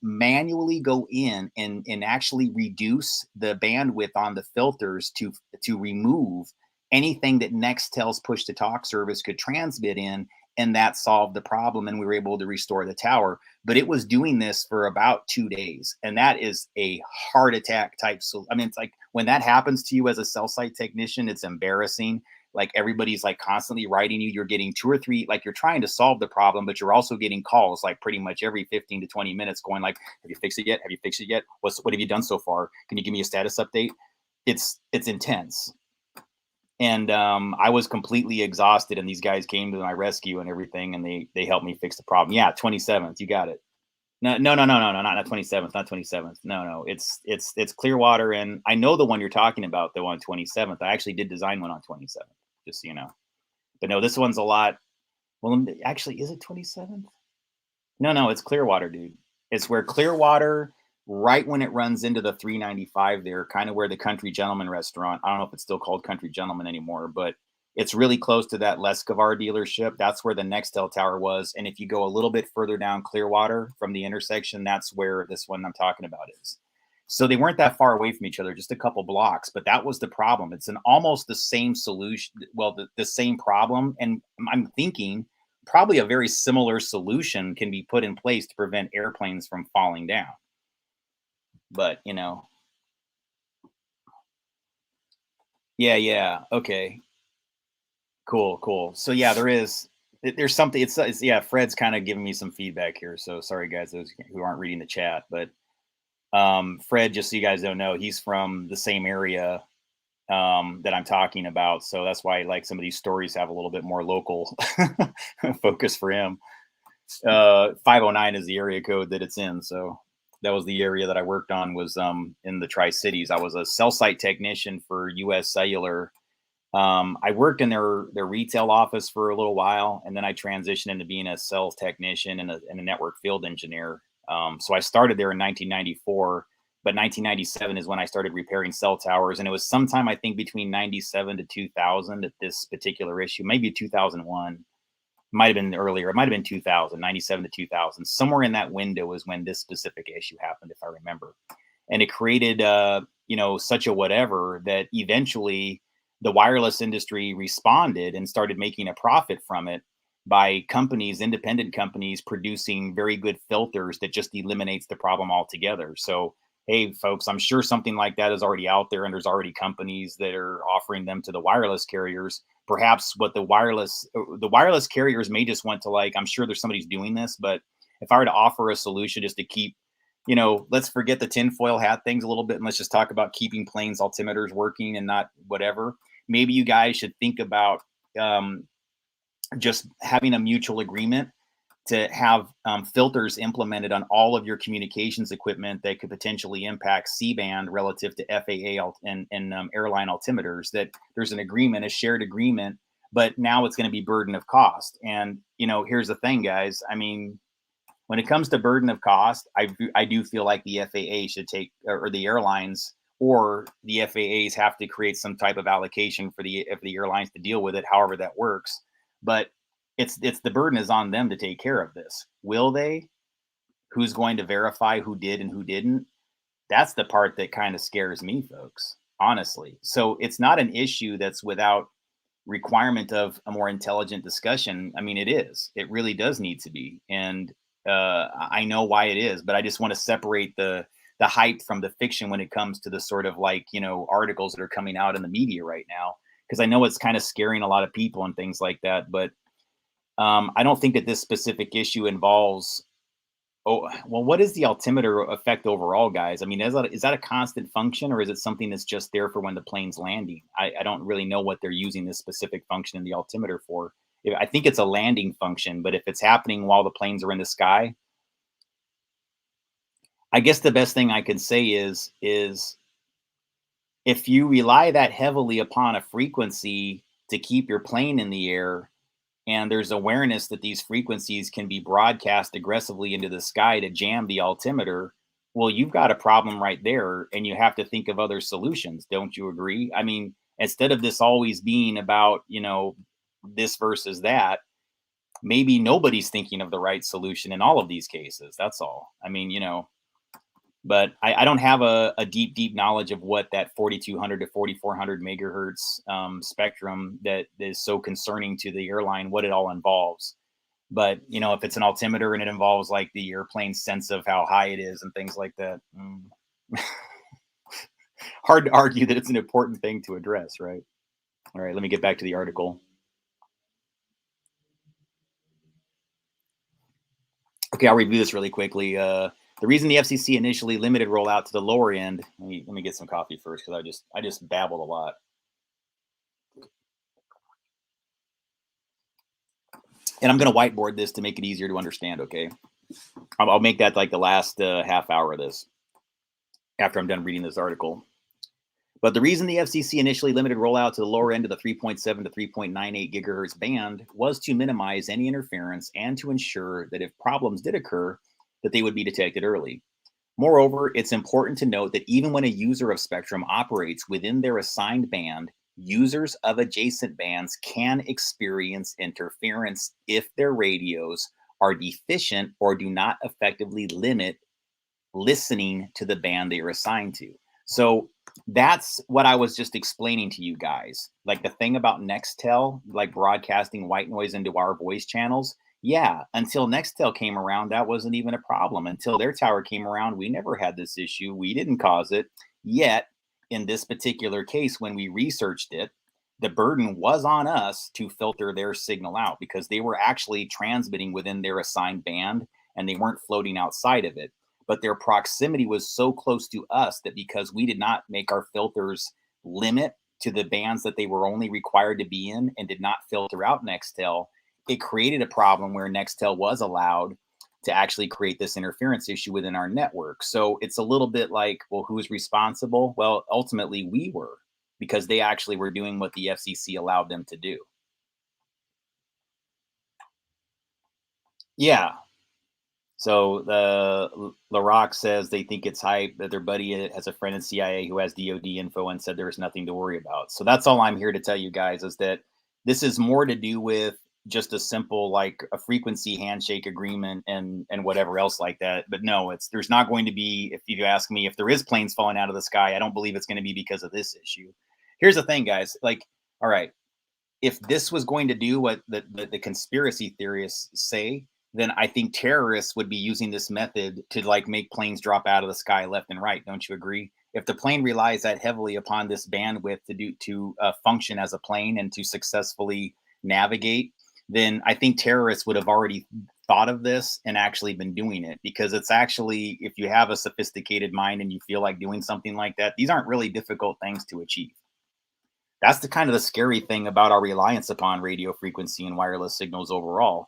[SPEAKER 2] manually go in and actually reduce the bandwidth on the filters to remove anything that Nextel's push to talk service could transmit in, and that solved the problem, and we were able to restore the tower. But it was doing this for about 2 days, and that is a heart attack type. So I mean, it's like when that happens to you as a cell site technician, it's embarrassing. Like everybody's like constantly writing you. You're getting 2 or 3, like you're trying to solve the problem, but you're also getting calls like pretty much every 15 to 20 minutes going like, have you fixed it yet? Have you fixed it yet? What have you done so far? Can you give me a status update? It's intense. And I was completely exhausted, and these guys came to my rescue and everything, and they helped me fix the problem. Yeah, 27th, you got it. No, not 27th, not 27th. No, it's Clearwater, and I know the one you're talking about, the one 27th. I actually did design one on 27th, just so you know. But no, this one's a lot. Well, actually, is it 27th? No, it's Clearwater, dude. It's where Clearwater, right when it runs into the 395 there, kind of where the Country Gentleman restaurant, I don't know if it's still called Country Gentleman anymore, but it's really close to that Lescavar dealership. That's where the Nextel tower was. And if you go a little bit further down Clearwater from the intersection, that's where this one I'm talking about is. So they weren't that far away from each other, just a couple blocks, but that was the problem. It's an almost the same solution. Well, the same problem. And I'm thinking probably a very similar solution can be put in place to prevent airplanes from falling down. But, yeah, okay. Cool. So yeah, there's something. It's yeah. Fred's kind of giving me some feedback here. So sorry guys, those who aren't reading the chat. But Fred, just so you guys don't know, he's from the same area that I'm talking about. So that's why like some of these stories have a little bit more local focus for him. 509 is the area code that it's in. So that was the area that I worked on, was in the Tri-Cities. I was a cell site technician for US Cellular. I worked in their retail office for a little while, and then I transitioned into being a sales technician and a network field engineer. So I started there in 1994, but 1997 is when I started repairing cell towers, and it was sometime I think between 97 to 2000 at this particular issue, maybe 2001. Might have been earlier. It might have been 2000, 97 to 2000. Somewhere in that window is when this specific issue happened, if I remember. And it created, such a whatever that eventually the wireless industry responded and started making a profit from it by companies, independent companies, producing very good filters that just eliminates the problem altogether. So, hey, folks, I'm sure something like that is already out there, and there's already companies that are offering them to the wireless carriers. Perhaps what the wireless carriers may just want to, like, I'm sure there's somebody's doing this, but if I were to offer a solution just to keep, let's forget the tinfoil hat things a little bit, and let's just talk about keeping planes altimeters working and not whatever. Maybe you guys should think about just having a mutual agreement to have filters implemented on all of your communications equipment that could potentially impact C-band relative to FAA and airline altimeters. That there's an agreement, a shared agreement, but now it's going to be burden of cost. And here's the thing, guys. I mean, when it comes to burden of cost, I do feel like the FAA should take, or the airlines or the FAAs have to create some type of allocation for the airlines to deal with it, however that works. But it's the burden is on them to take care of this. Will they? Who's going to verify who did and who didn't? That's the part that kind of scares me, folks, honestly. So it's not an issue that's without requirement of a more intelligent discussion. I mean, it is. It really does need to be. And I know why it is, but I just want to separate the hype from the fiction when it comes to the sort of like, articles that are coming out in the media right now, because I know it's kind of scaring a lot of people and things like that. But I don't think that this specific issue involves, what is the altimeter effect overall, guys? I mean, is that a constant function, or is it something that's just there for when the plane's landing? I don't really know what they're using this specific function in the altimeter for. I think it's a landing function, but if it's happening while the planes are in the sky, I guess the best thing I could say is if you rely that heavily upon a frequency to keep your plane in the air, and there's awareness that these frequencies can be broadcast aggressively into the sky to jam the altimeter, well, you've got a problem right there, and you have to think of other solutions. Don't you agree? I mean, instead of this always being about, this versus that, maybe nobody's thinking of the right solution in all of these cases. That's all. I mean, but I don't have a deep knowledge of what that 4200 to 4400 megahertz spectrum that is so concerning to the airline, what it all involves. But, if it's an altimeter and it involves like the airplane's sense of how high it is and things like that, hard to argue that it's an important thing to address, right? All right, let me get back to the article. Okay, I'll review this really quickly. The reason the FCC initially limited rollout to the lower end. Let me get some coffee first, because I just babbled a lot. And I'm going to whiteboard this to make it easier to understand. Okay, I'll make that like the last half hour of this after I'm done reading this article. But the reason the FCC initially limited rollout to the lower end of the 3.7 to 3.98 gigahertz band was to minimize any interference and to ensure that if problems did occur, that they would be detected early. Moreover, it's important to note that even when a user of spectrum operates within their assigned band, users of adjacent bands can experience interference if their radios are deficient or do not effectively limit listening to the band they are assigned to. So that's what I was just explaining to you guys. Like the thing about Nextel, like broadcasting white noise into our voice channels. Yeah, until Nextel came around, that wasn't even a problem. Until their tower came around, we never had this issue. We didn't cause it. Yet, in this particular case, when we researched it,
[SPEAKER 1] the burden was on us to filter their signal out because they were actually transmitting within their assigned band and they weren't floating outside of it. But their proximity was so close to us that because we did not make our filters limit to the bands that they were only required to be in and did not filter out Nextel, it created a problem where Nextel was allowed to actually create this interference issue within our network. So it's a little bit like, well, who's responsible? Well, ultimately we were, because they actually were doing what the FCC allowed them to do. Yeah. So the LaRock says they think it's hype, that their buddy has a friend in CIA who has DoD info and said there's nothing to worry about. So that's all I'm here to tell you guys, is that this is more to do with just a simple like a frequency handshake agreement and whatever else like that. But no, there's not going to be, if you ask me, if there is planes falling out of the sky, I don't believe it's going to be because of this issue. Here's the thing, guys. Like, all right, if this was going to do what the conspiracy theorists say, then I think terrorists would be using this method to like make planes drop out of the sky left and right. Don't you agree? If the plane relies that heavily upon this bandwidth to function as a plane and to successfully navigate, then I think terrorists would have already thought of this and actually been doing it, because it's actually, if you have a sophisticated mind and you feel like doing something like that, these aren't really difficult things to achieve. That's the kind of the scary thing about our reliance upon radio frequency and wireless signals overall.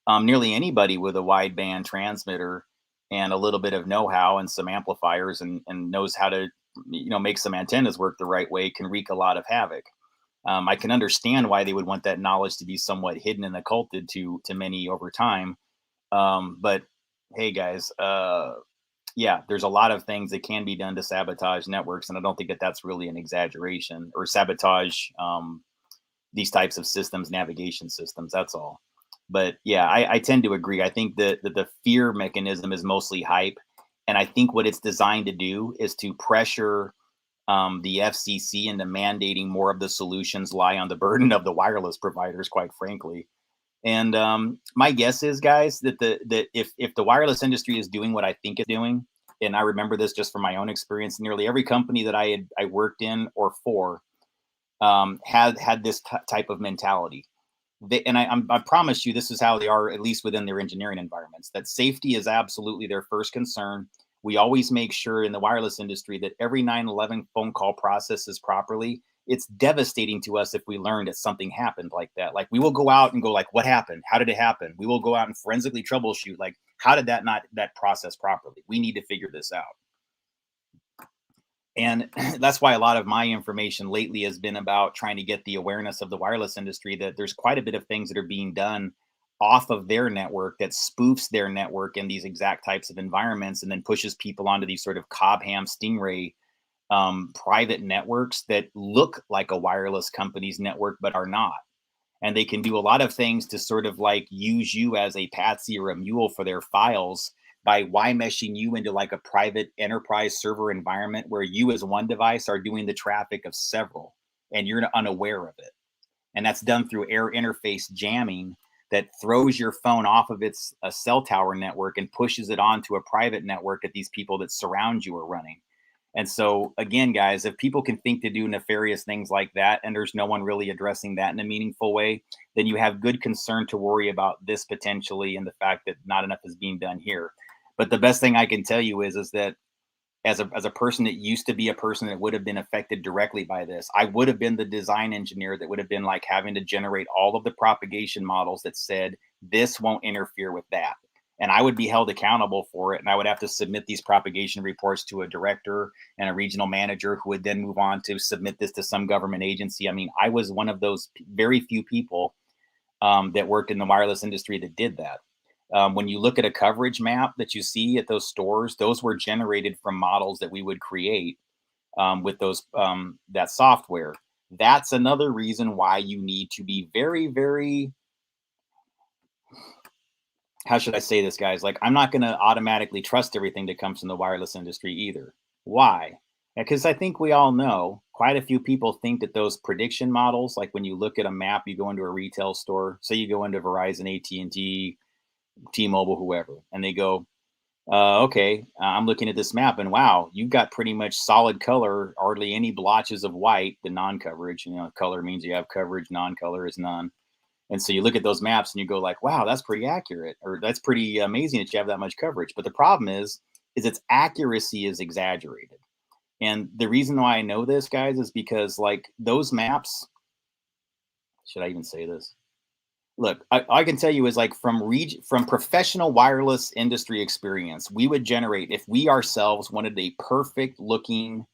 [SPEAKER 1] Nearly anybody with a wideband transmitter and a little bit of know-how and some amplifiers and knows how to, make some antennas work the right way can wreak a lot of havoc. I can understand why they would want that knowledge to be somewhat hidden and occulted to many over time. But hey, guys, yeah, there's a lot of things that can be done to sabotage networks, and I don't think that that's really an exaggeration, or sabotage these types of systems, navigation systems. That's all. But yeah, I tend to agree. I think that the fear mechanism is mostly hype, and I think what it's designed to do is to pressure the FCC into mandating more of the solutions lie on the burden of the wireless providers, quite frankly. And my guess is, guys, that if the wireless industry is doing what I think it's doing, and I remember this just from my own experience, nearly every company that I worked in or for had this type of mentality. I promise you, this is how they are, at least within their engineering environments. That safety is absolutely their first concern. We always make sure in the wireless industry that every 911 phone call processes properly. It's devastating to us if we learn that something happened like that. Like, we will go out and go like, what happened? How did it happen? We will go out and forensically troubleshoot. Like, how did that process properly? We need to figure this out. And that's why a lot of my information lately has been about trying to get the awareness of the wireless industry that there's quite a bit of things that are being done off of their network that spoofs their network in these exact types of environments, and then pushes people onto these sort of Cobham Stingray private networks that look like a wireless company's network but are not. And they can do a lot of things to sort of like use you as a patsy or a mule for their files by meshing you into like a private enterprise server environment where you as one device are doing the traffic of several and you're unaware of it. And that's done through air interface jamming that throws your phone off of its cell tower network and pushes it onto a private network that these people that surround you are running. And so again, guys, if people can think to do nefarious things like that, and there's no one really addressing that in a meaningful way, then you have good concern to worry about this potentially, and the fact that not enough is being done here. But the best thing I can tell you is that as a person that used to be a person that would have been affected directly by this, I would have been the design engineer that would have been like having to generate all of the propagation models that said this won't interfere with that. And I would be held accountable for it. And I would have to submit these propagation reports to a director and a regional manager who would then move on to submit this to some government agency. I mean, I was one of those very few people that worked in the wireless industry that did that. When you look at a coverage map that you see at those stores, those were generated from models that we would create with that software. That's another reason why you need to be very, very, how should I say this, guys? Like, I'm not going to automatically trust everything that comes from the wireless industry either. Why? Because I think we all know quite a few people think that those prediction models, like when you look at a map, you go into a retail store, say you go into Verizon, AT&T, T-Mobile, whoever, and they go, Okay, I'm looking at this map and wow, you've got pretty much solid color, hardly any blotches of white, the non-coverage. You know, color means you have coverage, non-color is none. And so you look at those maps and you go like, wow, that's pretty accurate, or that's pretty amazing that you have that much coverage. But the problem is its accuracy is exaggerated. And the reason why I know this, guys, is because like those maps, should I even say this? Look, I can tell you is like from professional wireless industry experience, we would generate if we ourselves wanted a perfect looking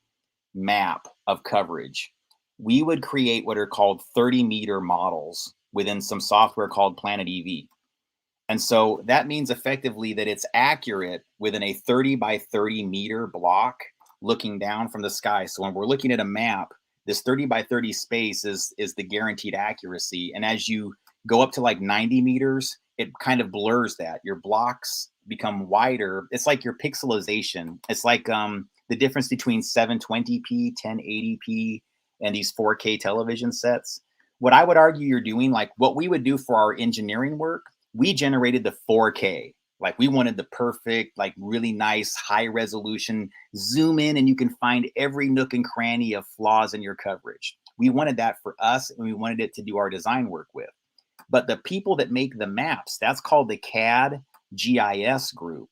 [SPEAKER 1] map of coverage, we would create what are called 30-meter models within some software called Planet EV. And so that means effectively that it's accurate within a 30 by 30 meter block looking down from the sky. So when we're looking at a map, this 30 by 30 space is the guaranteed accuracy. And as you go up to like 90 meters, it kind of blurs that. Your blocks become wider. It's like your pixelization. It's like the difference between 720p, 1080p, and these 4K television sets. What I would argue you're doing, like what we would do for our engineering work, we generated the 4K. Like we wanted the perfect, like really nice, high resolution, zoom in and you can find every nook and cranny of flaws in your coverage. We wanted that for us and we wanted it to do our design work with. But the people that make the maps, that's called the CAD GIS group,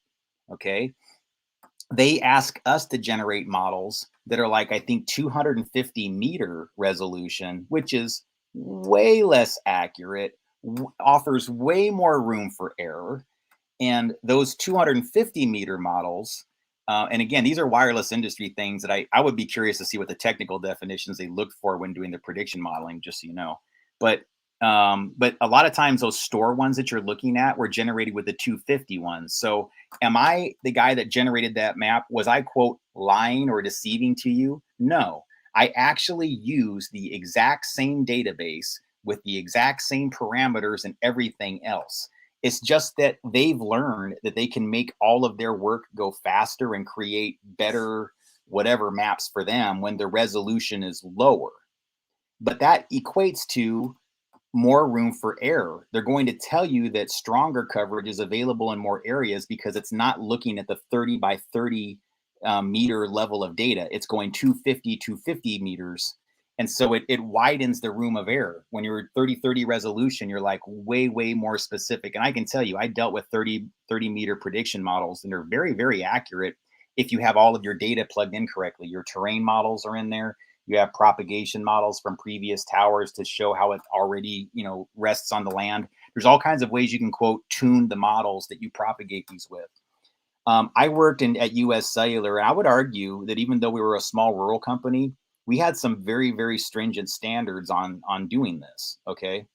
[SPEAKER 1] okay? They ask us to generate models that are like, I think 250 meter resolution, which is way less accurate, offers way more room for error. And those 250 meter models, and again, these are wireless industry things that I would be curious to see what the technical definitions they look for when doing the prediction modeling, just so you know. But a lot of times those store ones that you're looking at were generated with the 250 ones. So am I the guy that generated that map? Was I, quote, lying or deceiving to you? No, I actually use the exact same database with the exact same parameters and everything else. It's just that they've learned that they can make all of their work go faster and create better whatever maps for them when the resolution is lower. But that equates to more room for error. They're going to tell you that stronger coverage is available in more areas because it's not looking at the 30 by 30 meter level of data. It's going 250 meters. And so it widens the room of error. When you're 30 resolution, you're like way, way more specific. And I can tell you, I dealt with 30 meter prediction models and they're very, very accurate if you have all of your data plugged in correctly. Your terrain models are in there. You have propagation models from previous towers to show how it already, rests on the land. There's all kinds of ways you can, quote, tune the models that you propagate these with. I worked at US Cellular, and I would argue that even though we were a small rural company, we had some very, very stringent standards on doing this, okay?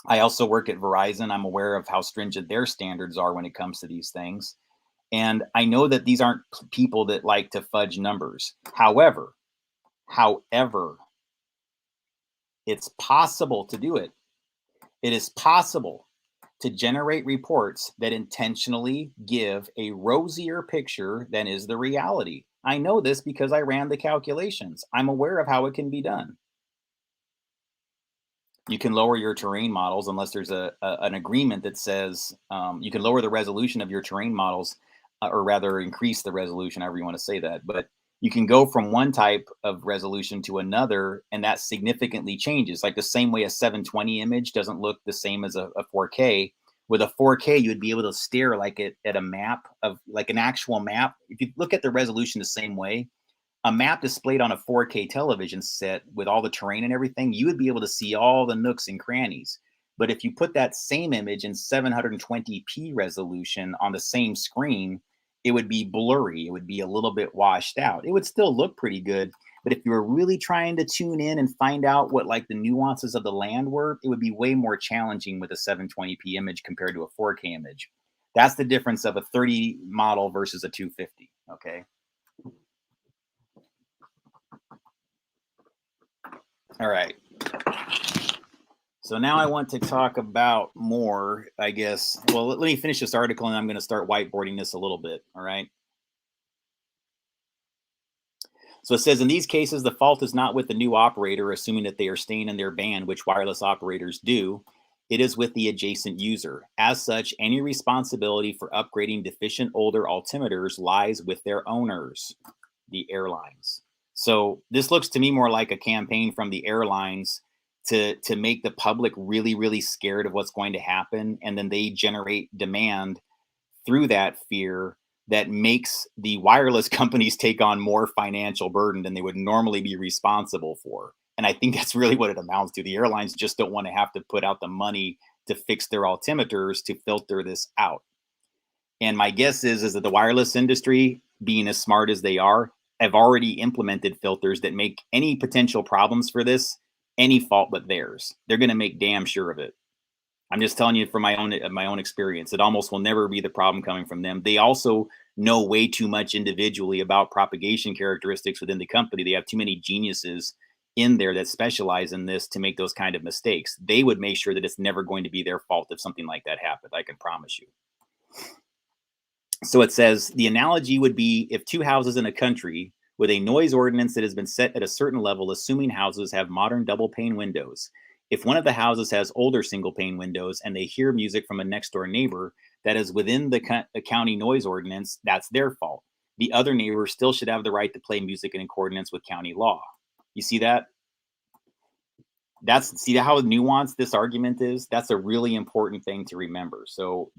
[SPEAKER 1] I also work at Verizon. I'm aware of how stringent their standards are when it comes to these things. And I know that these aren't people that like to fudge numbers. However, it's possible to do it. It is possible to generate reports that intentionally give a rosier picture than is the reality. I know this because I ran the calculations. I'm aware of how it can be done. You can lower your terrain models unless there's an agreement that says you can lower the resolution of your terrain models, or rather increase the resolution, however you want to say that. But you can go from one type of resolution to another, and that significantly changes. Like the same way a 720 image doesn't look the same as a 4K. With a 4K, you'd be able to stare like at a map of like an actual map. If you look at the resolution the same way, a map displayed on a 4K television set with all the terrain and everything, you would be able to see all the nooks and crannies. But if you put that same image in 720p resolution on the same screen, it would be blurry. It would be a little bit washed out. It would still look pretty good. But if you were really trying to tune in and find out what like the nuances of the land were, it would be way more challenging with a 720p image compared to a 4K image. That's the difference of a 30 model versus a 250, okay? All right. So now I want to talk about more, I guess. Well, let me finish this article and I'm going to start whiteboarding this a little bit. All right. So it says, in these cases, the fault is not with the new operator, assuming that they are staying in their band, which wireless operators do.
[SPEAKER 2] it is with the adjacent user. As such, any responsibility for upgrading deficient older altimeters lies with their owners, the airlines. So this looks to me more like a campaign from the airlines to make the public really, really scared of what's going to happen. And then they generate demand through that fear that makes the wireless companies take on more financial burden than they would normally be responsible for. And I think that's really what it amounts to. The airlines just don't want to have to put out the money to fix their altimeters to filter this out. And my guess is that the wireless industry, being as smart as they are, have already implemented filters that make any potential problems for this any fault but theirs. They're going to make damn sure of it. I'm just telling you from my own experience. It almost will never be the problem coming from them. They also know way too much individually about propagation characteristics within the company. They have too many geniuses in there that specialize in this to make those kind of mistakes. They would make sure that it's never going to be their fault if something like that happened. I can promise you. So it says the analogy would be if two houses in a country with a noise ordinance that has been set at a certain level, assuming houses have modern double pane windows. If one of the houses has older single pane windows and they hear music from a next door neighbor that is within the county noise ordinance, that's their fault. The other neighbor still should have the right to play music in accordance with county law. You see that? See how nuanced this argument is? That's a really important thing to remember. So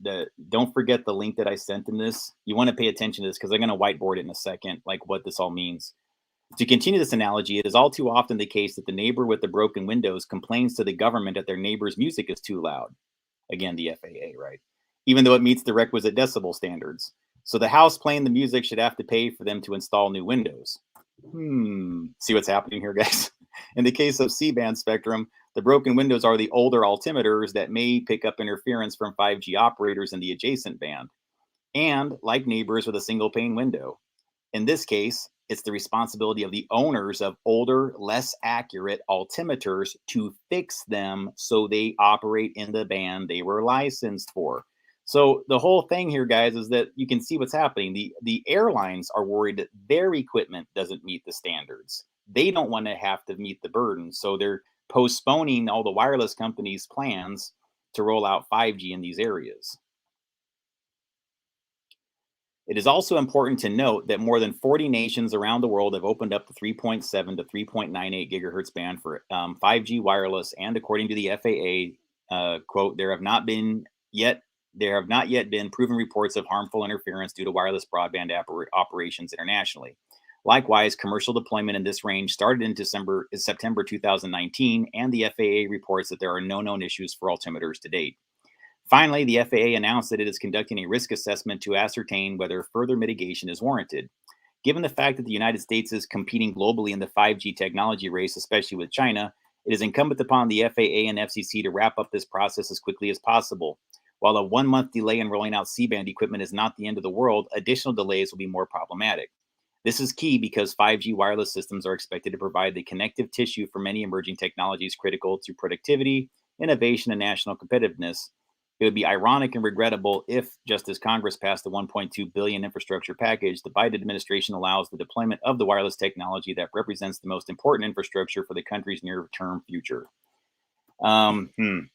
[SPEAKER 2] don't forget the link that I sent in this. You want to pay attention to this because I'm going to whiteboard it in a second, like what this all means. To continue this analogy, it is all too often the case that the neighbor with the broken windows complains to the government that their neighbor's music is too loud. Again, the FAA, right? Even though it meets the requisite decibel standards. So the house playing the music should have to pay for them to install new windows. See what's happening here, guys? In the case of C-band spectrum, the broken windows are the older altimeters that may pick up interference from 5G operators in the adjacent band, and like neighbors with a single pane window. In this case, it's the responsibility of the owners of older, less accurate altimeters to fix them so they operate in the band they were licensed for. So the whole thing here, guys, is that you can see what's happening. The airlines are worried that their equipment doesn't meet the standards. They don't want to have to meet the burden. So they're postponing all the wireless companies' plans to roll out 5G in these areas. It is also important to note that more than 40 nations around the world have opened up the 3.7 to 3.98 gigahertz band for 5G wireless, and according to the FAA, quote, there have not yet been proven reports of harmful interference due to wireless broadband operations internationally. Likewise, commercial deployment in this range started in September 2019, and the FAA reports that there are no known issues for altimeters to date. Finally, the FAA announced that it is conducting a risk assessment to ascertain whether further mitigation is warranted. Given the fact that the United States is competing globally in the 5G technology race, especially with China, it is incumbent upon the FAA and FCC to wrap up this process as quickly as possible. While a 1-month delay in rolling out C-band equipment is not the end of the world, additional delays will be more problematic. This is key because 5G wireless systems are expected to provide the connective tissue for many emerging technologies critical to productivity, innovation, and national competitiveness. It would be ironic and regrettable if, just as Congress passed the $1.2 billion infrastructure package, the Biden administration allows the deployment of the wireless technology that represents the most important infrastructure for the country's near-term future. The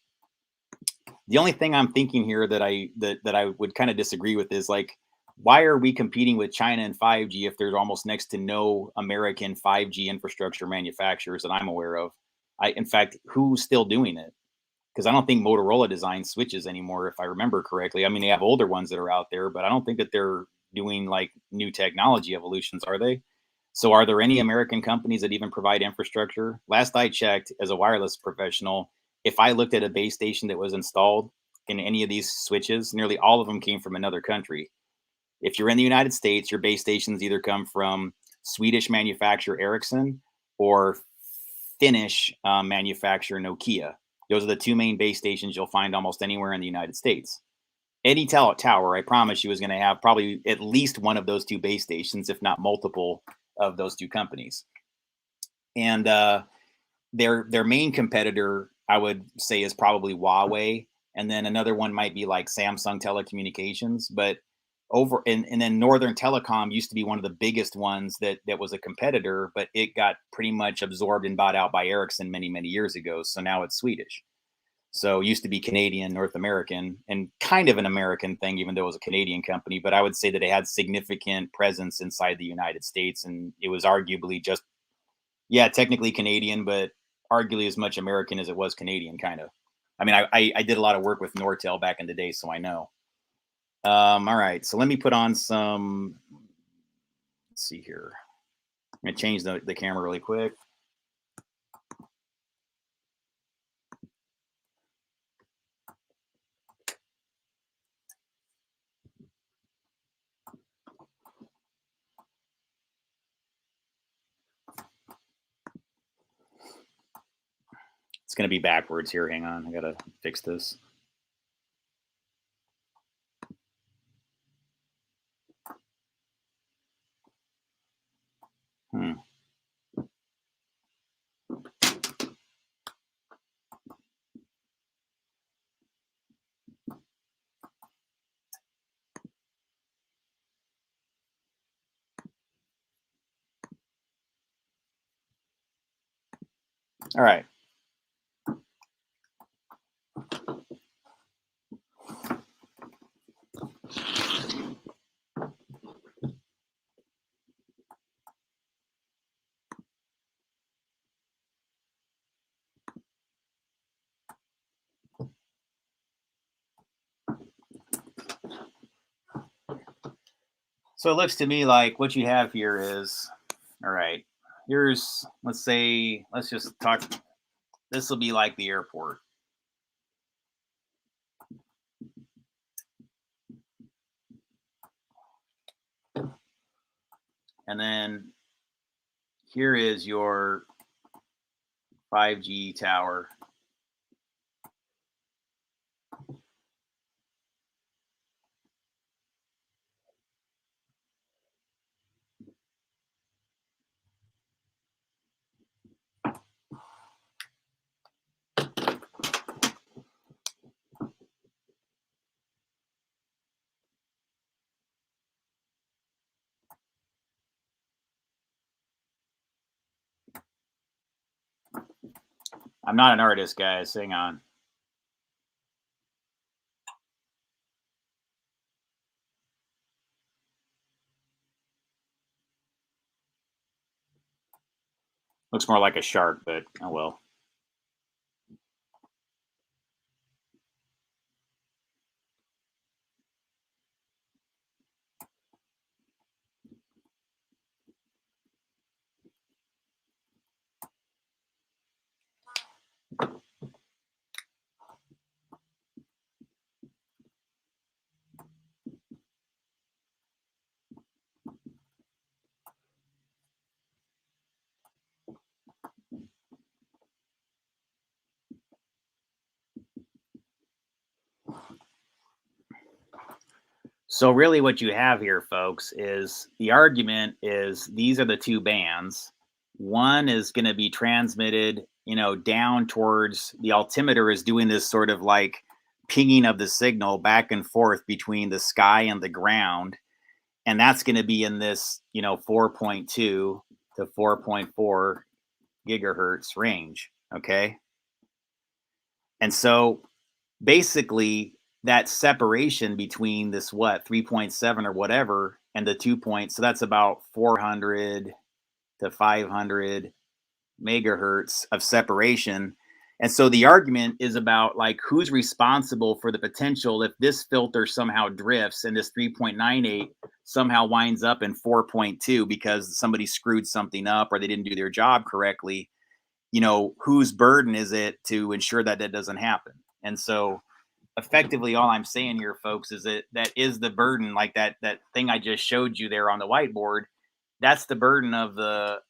[SPEAKER 2] only thing I'm thinking here that I would kind of disagree with is, like, why are we competing with China in 5G if there's almost next to no American 5G infrastructure manufacturers that I'm aware of? In fact, who's still doing it? Because I don't think Motorola designs switches anymore, if I remember correctly. I mean, they have older ones that are out there, but I don't think that they're doing like new technology evolutions, are they? So are there any American companies that even provide infrastructure? Last I checked, as a wireless professional, if I looked at a base station that was installed in any of these switches, nearly all of them came from another country. If you're in the United States, your base stations either come from Swedish manufacturer Ericsson or Finnish manufacturer Nokia. Those are the two main base stations you'll find almost anywhere in the United States. Any tower, I promise you, is going to have probably at least one of those two base stations, if not multiple of those two companies. And their main competitor, I would say, is probably Huawei. And then another one might be like Samsung Telecommunications. But and then Northern Telecom used to be one of the biggest ones that was a competitor, but it got pretty much absorbed and bought out by Ericsson many, many years ago. So now it's Swedish. So it used to be Canadian, North American, and kind of an American thing, even though it was a Canadian company. But I would say that it had significant presence inside the United States, and it was arguably just, yeah, technically Canadian, but arguably as much American as it was Canadian, kind of. I mean, I did a lot of work with Nortel back in the day, so I know. All right, so let me put on some. Let's see here. I'm gonna change the camera really quick. It's gonna be backwards here. Hang on, I gotta fix this. Hmm. All right. So it looks to me like what you have here is, all right, here's, let's say, let's just talk, this will be like the airport. And then here is your 5G tower. I'm not an artist, guys. Hang on. Looks more like a shark, but oh well. So really what you have here, folks, is the argument is these are the two bands. One is going to be transmitted, down towards the altimeter is doing this sort of like pinging of the signal back and forth between the sky and the ground. And that's going to be in this, 4.2 to 4.4 gigahertz range. Okay. And so basically that separation between this 3.7 or whatever and the 2 points, so that's about 400 to 500 megahertz of separation. And so the argument is about like who's responsible for the potential if this filter somehow drifts and this 3.98 somehow winds up in 4.2 because somebody screwed something up or they didn't do their job correctly. Whose burden is it to ensure that that doesn't happen? And so effectively all I'm saying here, folks, is that is the burden, like that thing I just showed you there on the whiteboard. That's the burden of the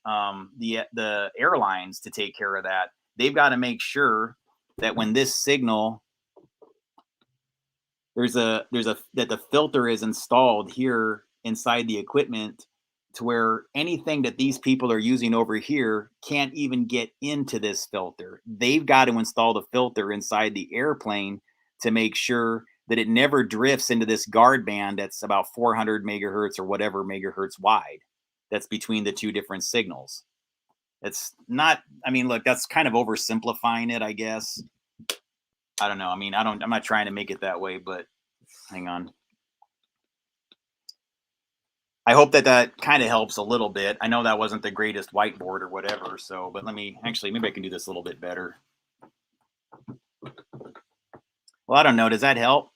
[SPEAKER 2] airlines to take care of that. They've got to make sure that when this signal there's a that the filter is installed here inside the equipment to where anything that these people are using over here can't even get into this filter. They've got to install the filter inside the airplane to make sure that it never drifts into this guard band that's about 400 megahertz or whatever megahertz wide. That's between the two different signals. It's not, I mean, look, that's kind of oversimplifying it, I guess.
[SPEAKER 1] I don't know. I mean, I'm not trying to make it that way, but hang on. I hope that that kind of helps a little bit. I know that wasn't the greatest whiteboard or whatever. So, but let me actually, maybe I can do this a little bit better. Well, I don't know. Does that help?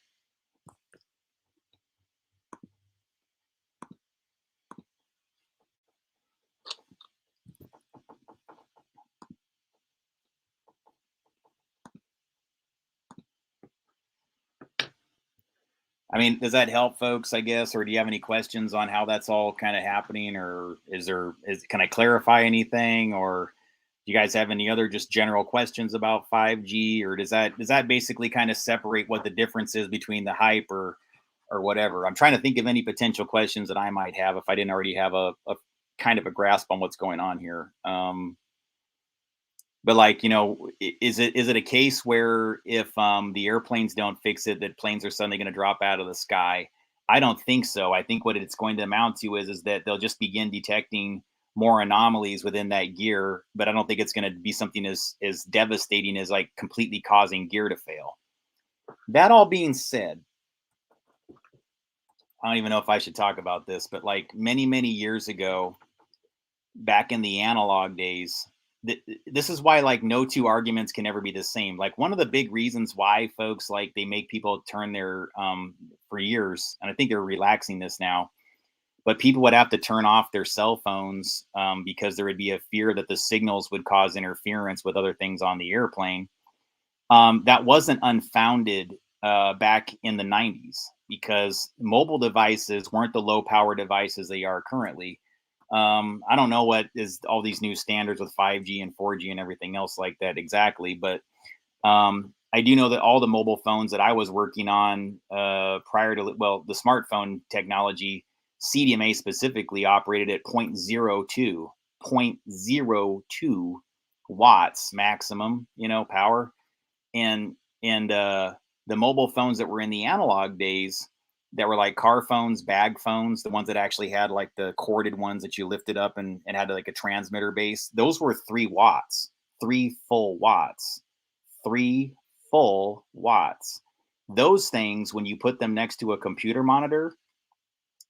[SPEAKER 1] I mean, does that help folks, I guess, or do you have any questions on how that's all kind of happening, or can I clarify anything, or do you guys have any other just general questions about 5G, or does that basically kind of separate what the difference is between the hype or whatever? I'm trying to think of any potential questions that I might have if I didn't already have a kind of a grasp on what's going on here. But like, is it a case where if the airplanes don't fix it, that planes are suddenly going to drop out of the sky? I don't think so. I think what it's going to amount to is that they'll just begin detecting more anomalies within that gear, but I don't think it's going to be something as devastating as like completely causing gear to fail. That all being said, I don't even know if I should talk about this, but like many years ago, back in the analog days, this is why like no two arguments can ever be the same. Like one of the big reasons why folks like they make people turn their for years, and I think they're relaxing this now, but people would have to turn off their cell phones because there would be a fear that the signals would cause interference with other things on the airplane. That wasn't unfounded back in the 90s because mobile devices weren't the low power devices they are currently. I don't know what is all these new standards with 5G and 4G and everything else like that exactly, but I do know that all the mobile phones that I was working on prior to, well, the smartphone technology, CDMA specifically operated at 0.02 watts maximum, power. And the mobile phones that were in the analog days that were like car phones, bag phones, the ones that actually had like the corded ones that you lifted up and had like a transmitter base, those were 3 watts, 3 full watts, 3 full watts. Those things, when you put them next to a computer monitor,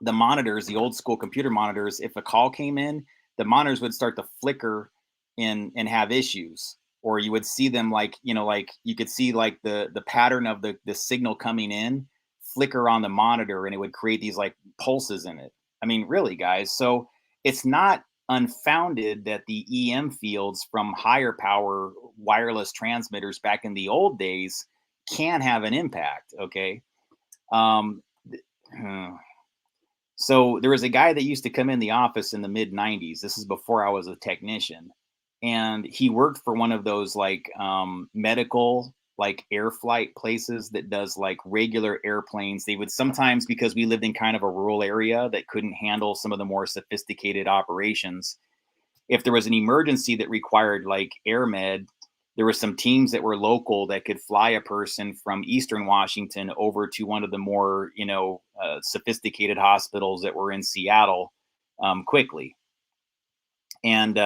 [SPEAKER 1] the monitors, the old school computer monitors, if a call came in, the monitors would start to flicker and have issues. Or you would see them like, like you could see like the pattern of the signal coming in flicker on the monitor, and it would create these like pulses in it. I mean, really, guys. So it's not unfounded that the EM fields from higher power wireless transmitters back in the old days can have an impact. Okay. Um, so there was a guy that used to come in the office in the mid 90s. This is before I was a technician. And he worked for one of those like medical, like air flight places that does like regular airplanes. They would sometimes, because we lived in kind of a rural area that couldn't handle some of the more sophisticated operations, if there was an emergency that required like air med, there were some teams that were local that could fly a person from Eastern Washington over to one of the more, sophisticated hospitals that were in Seattle quickly. And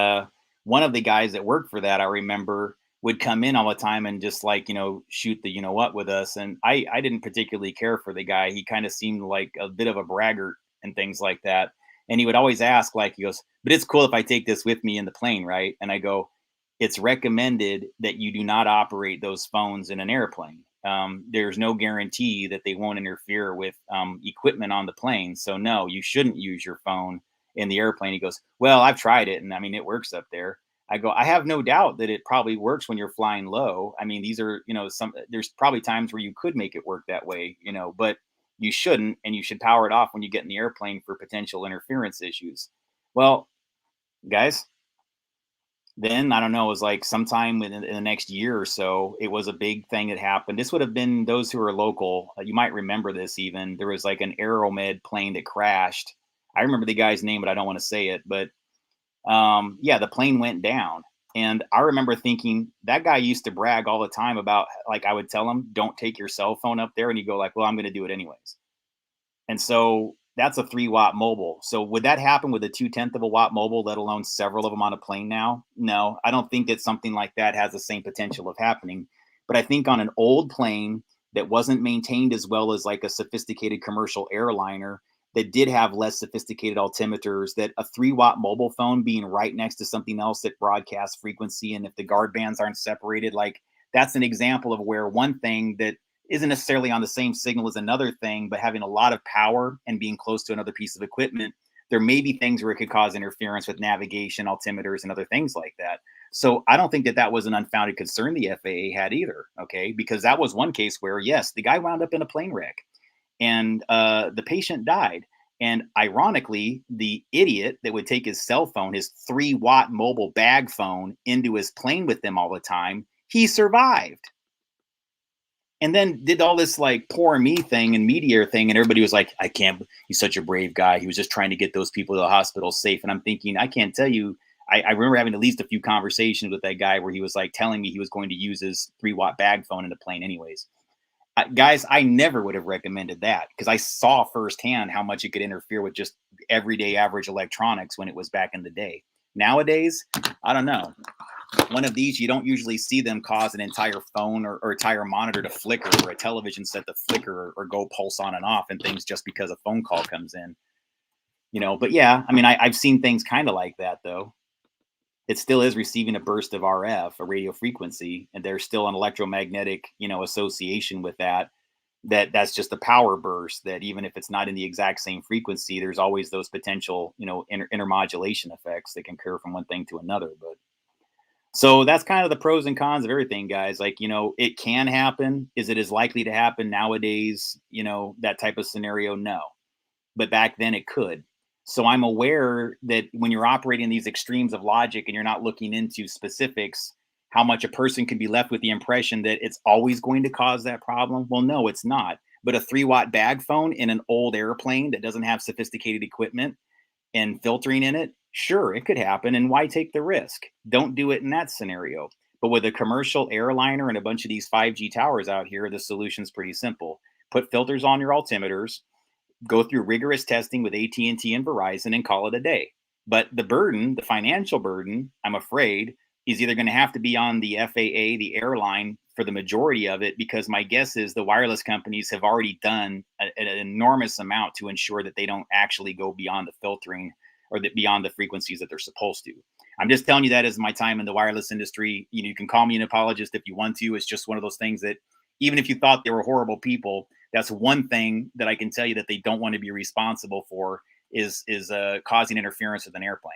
[SPEAKER 1] one of the guys that worked for that, I remember, would come in all the time and just like, shoot the, what with us. And I didn't particularly care for the guy. He kind of seemed like a bit of a braggart and things like that. And he would always ask, like, he goes, but it's cool if I take this with me in the plane, right? And I go, it's recommended that you do not operate those phones in an airplane. There's no guarantee that they won't interfere with equipment on the plane. So no, you shouldn't use your phone in the airplane. He goes, well, I've tried it, and I mean, it works up there. I go, I have no doubt that it probably works when you're flying low. I mean, these are, there's probably times where you could make it work that way, but you shouldn't, and you should power it off when you get in the airplane for potential interference issues. Well, guys, then I don't know, it was like sometime in the next year or so, it was a big thing that happened. This would have been those who are local. You might remember this even. There was like an Aeromed plane that crashed. I remember the guy's name, but I don't want to say it. But yeah, the plane went down. And I remember thinking that guy used to brag all the time about, like, I would tell him, don't take your cell phone up there. And he'd go like, well, I'm going to do it anyways. And so that's a 3 watt mobile. So would that happen with a 2/10 of a watt mobile, let alone several of them on a plane now? No, I don't think that something like that has the same potential of happening.
[SPEAKER 2] But I think on an old plane that wasn't maintained as well as like a sophisticated commercial airliner that did have less sophisticated altimeters, that a 3-watt mobile phone being right next to something else that broadcasts frequency, and if the guard bands aren't separated, like that's an example of where one thing that isn't necessarily on the same signal as another thing, but having a lot of power and being close to another piece of equipment, there may be things where it could cause interference with navigation, altimeters, and other things like that. So I don't think that that was an unfounded concern the FAA had either, okay? Because that was one case where, yes, the guy wound up in a plane wreck and the patient died. And ironically, the idiot that would take his cell phone, his 3-watt mobile bag phone, into his plane with him all the time, he survived. And then did all this like poor me thing and media thing. And everybody was like, I can't, he's such a brave guy. He was just trying to get those people to the hospital safe. And I'm thinking, I can't tell you. I remember having at least a few conversations with that guy where he was like telling me he was going to use his 3-watt bag phone in the plane anyways. Guys, I never would have recommended that because I saw firsthand how much it could interfere with just everyday average electronics when it was back in the day. Nowadays, I don't know. One of these, you don't usually see them cause an entire phone or entire monitor to flicker, or a television set to flicker or go pulse on and off and things just because a phone call comes in. You know, but yeah, I mean, I've seen things kind of like that though. It still is receiving a burst of RF, a radio frequency, and there's still an electromagnetic, you know, association with that. That's just a power burst that even if it's not in the exact same frequency, there's always those potential, you know, intermodulation effects that can occur from one thing to another. But so that's kind of the pros and cons of everything, guys. Like, you know, it can happen. Is it as likely to happen nowadays? You know, that type of scenario? No. But back then it could. So I'm aware that when you're operating these extremes of logic and you're not looking into specifics, how much a person could be left with the impression that it's always going to cause that problem. Well, no, it's not. But a 3-watt bag phone in an old airplane that doesn't have sophisticated equipment and filtering in it, sure, it could happen. And why take the risk? Don't do it in that scenario. But with a commercial airliner and a bunch of these 5G towers out here, the solution's pretty simple. Put filters on your altimeters, go through rigorous testing with AT&T and Verizon, and call it a day. But the burden, the financial burden, I'm afraid, is either going to have to be on the FAA, the airline, for the majority of it, because my guess is the wireless companies have already done an enormous amount to ensure that they don't actually go beyond the filtering or beyond the frequencies that they're supposed to. I'm just telling you that as my time in the wireless industry. You know, you can call me an apologist if you want to. It's just one of those things that even if you thought they were horrible people, that's one thing that I can tell you that they don't want to be responsible for is causing interference with an airplane.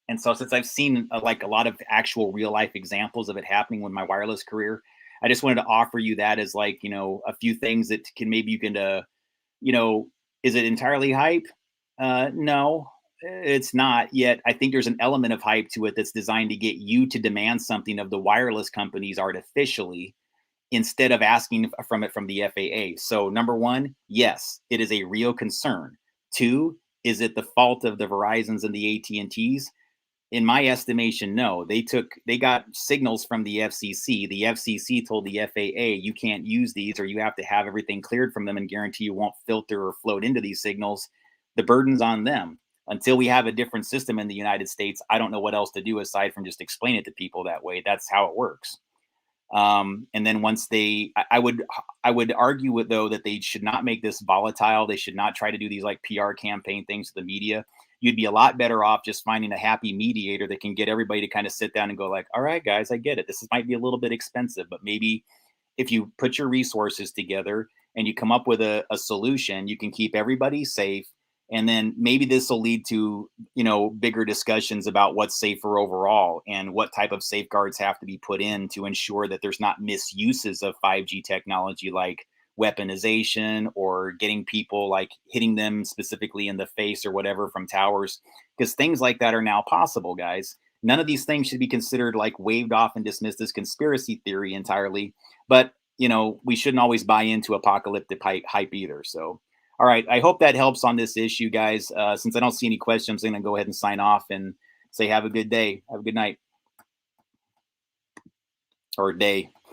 [SPEAKER 2] And so since I've seen like a lot of actual real life examples of it happening with my wireless career, I just wanted to offer you that as like, you know, a few things that can maybe you can, you know, is it entirely hype? No, it's not yet. I think there's an element of hype to it that's designed to get you to demand something of the wireless companies artificially instead of asking from the FAA. So number one, yes, it is a real concern. Two, is it the fault of the Verizons and the AT&Ts? In my estimation, no. They got signals from the FCC. The FCC told the FAA, you can't use these, or you have to have everything cleared from them and guarantee you won't filter or float into these signals. The burden's on them. Until we have a different system in the United States, I don't know what else to do aside from just explain it to people that way. That's how it works. And then once I would argue with though that they should not make this volatile. They should not try to do these like PR campaign things to the media. You'd be a lot better off just finding a happy mediator that can get everybody to kind of sit down and go like, all right, guys, I get it. This might be a little bit expensive, but maybe if you put your resources together and you come up with a solution, you can keep everybody safe. And then maybe this will lead to, you know, bigger discussions about what's safer overall and what type of safeguards have to be put in to ensure that there's not misuses of 5G technology, like weaponization or getting people like hitting them specifically in the face or whatever from towers, because things like that are now possible, guys. None of these things should be considered like waved off and dismissed as conspiracy theory entirely. But, you know, we shouldn't always buy into apocalyptic hype either. So, all right. I hope that helps on this issue, guys. Since I don't see any questions, I'm going to go ahead and sign off and say have a good day. Have a good night or day.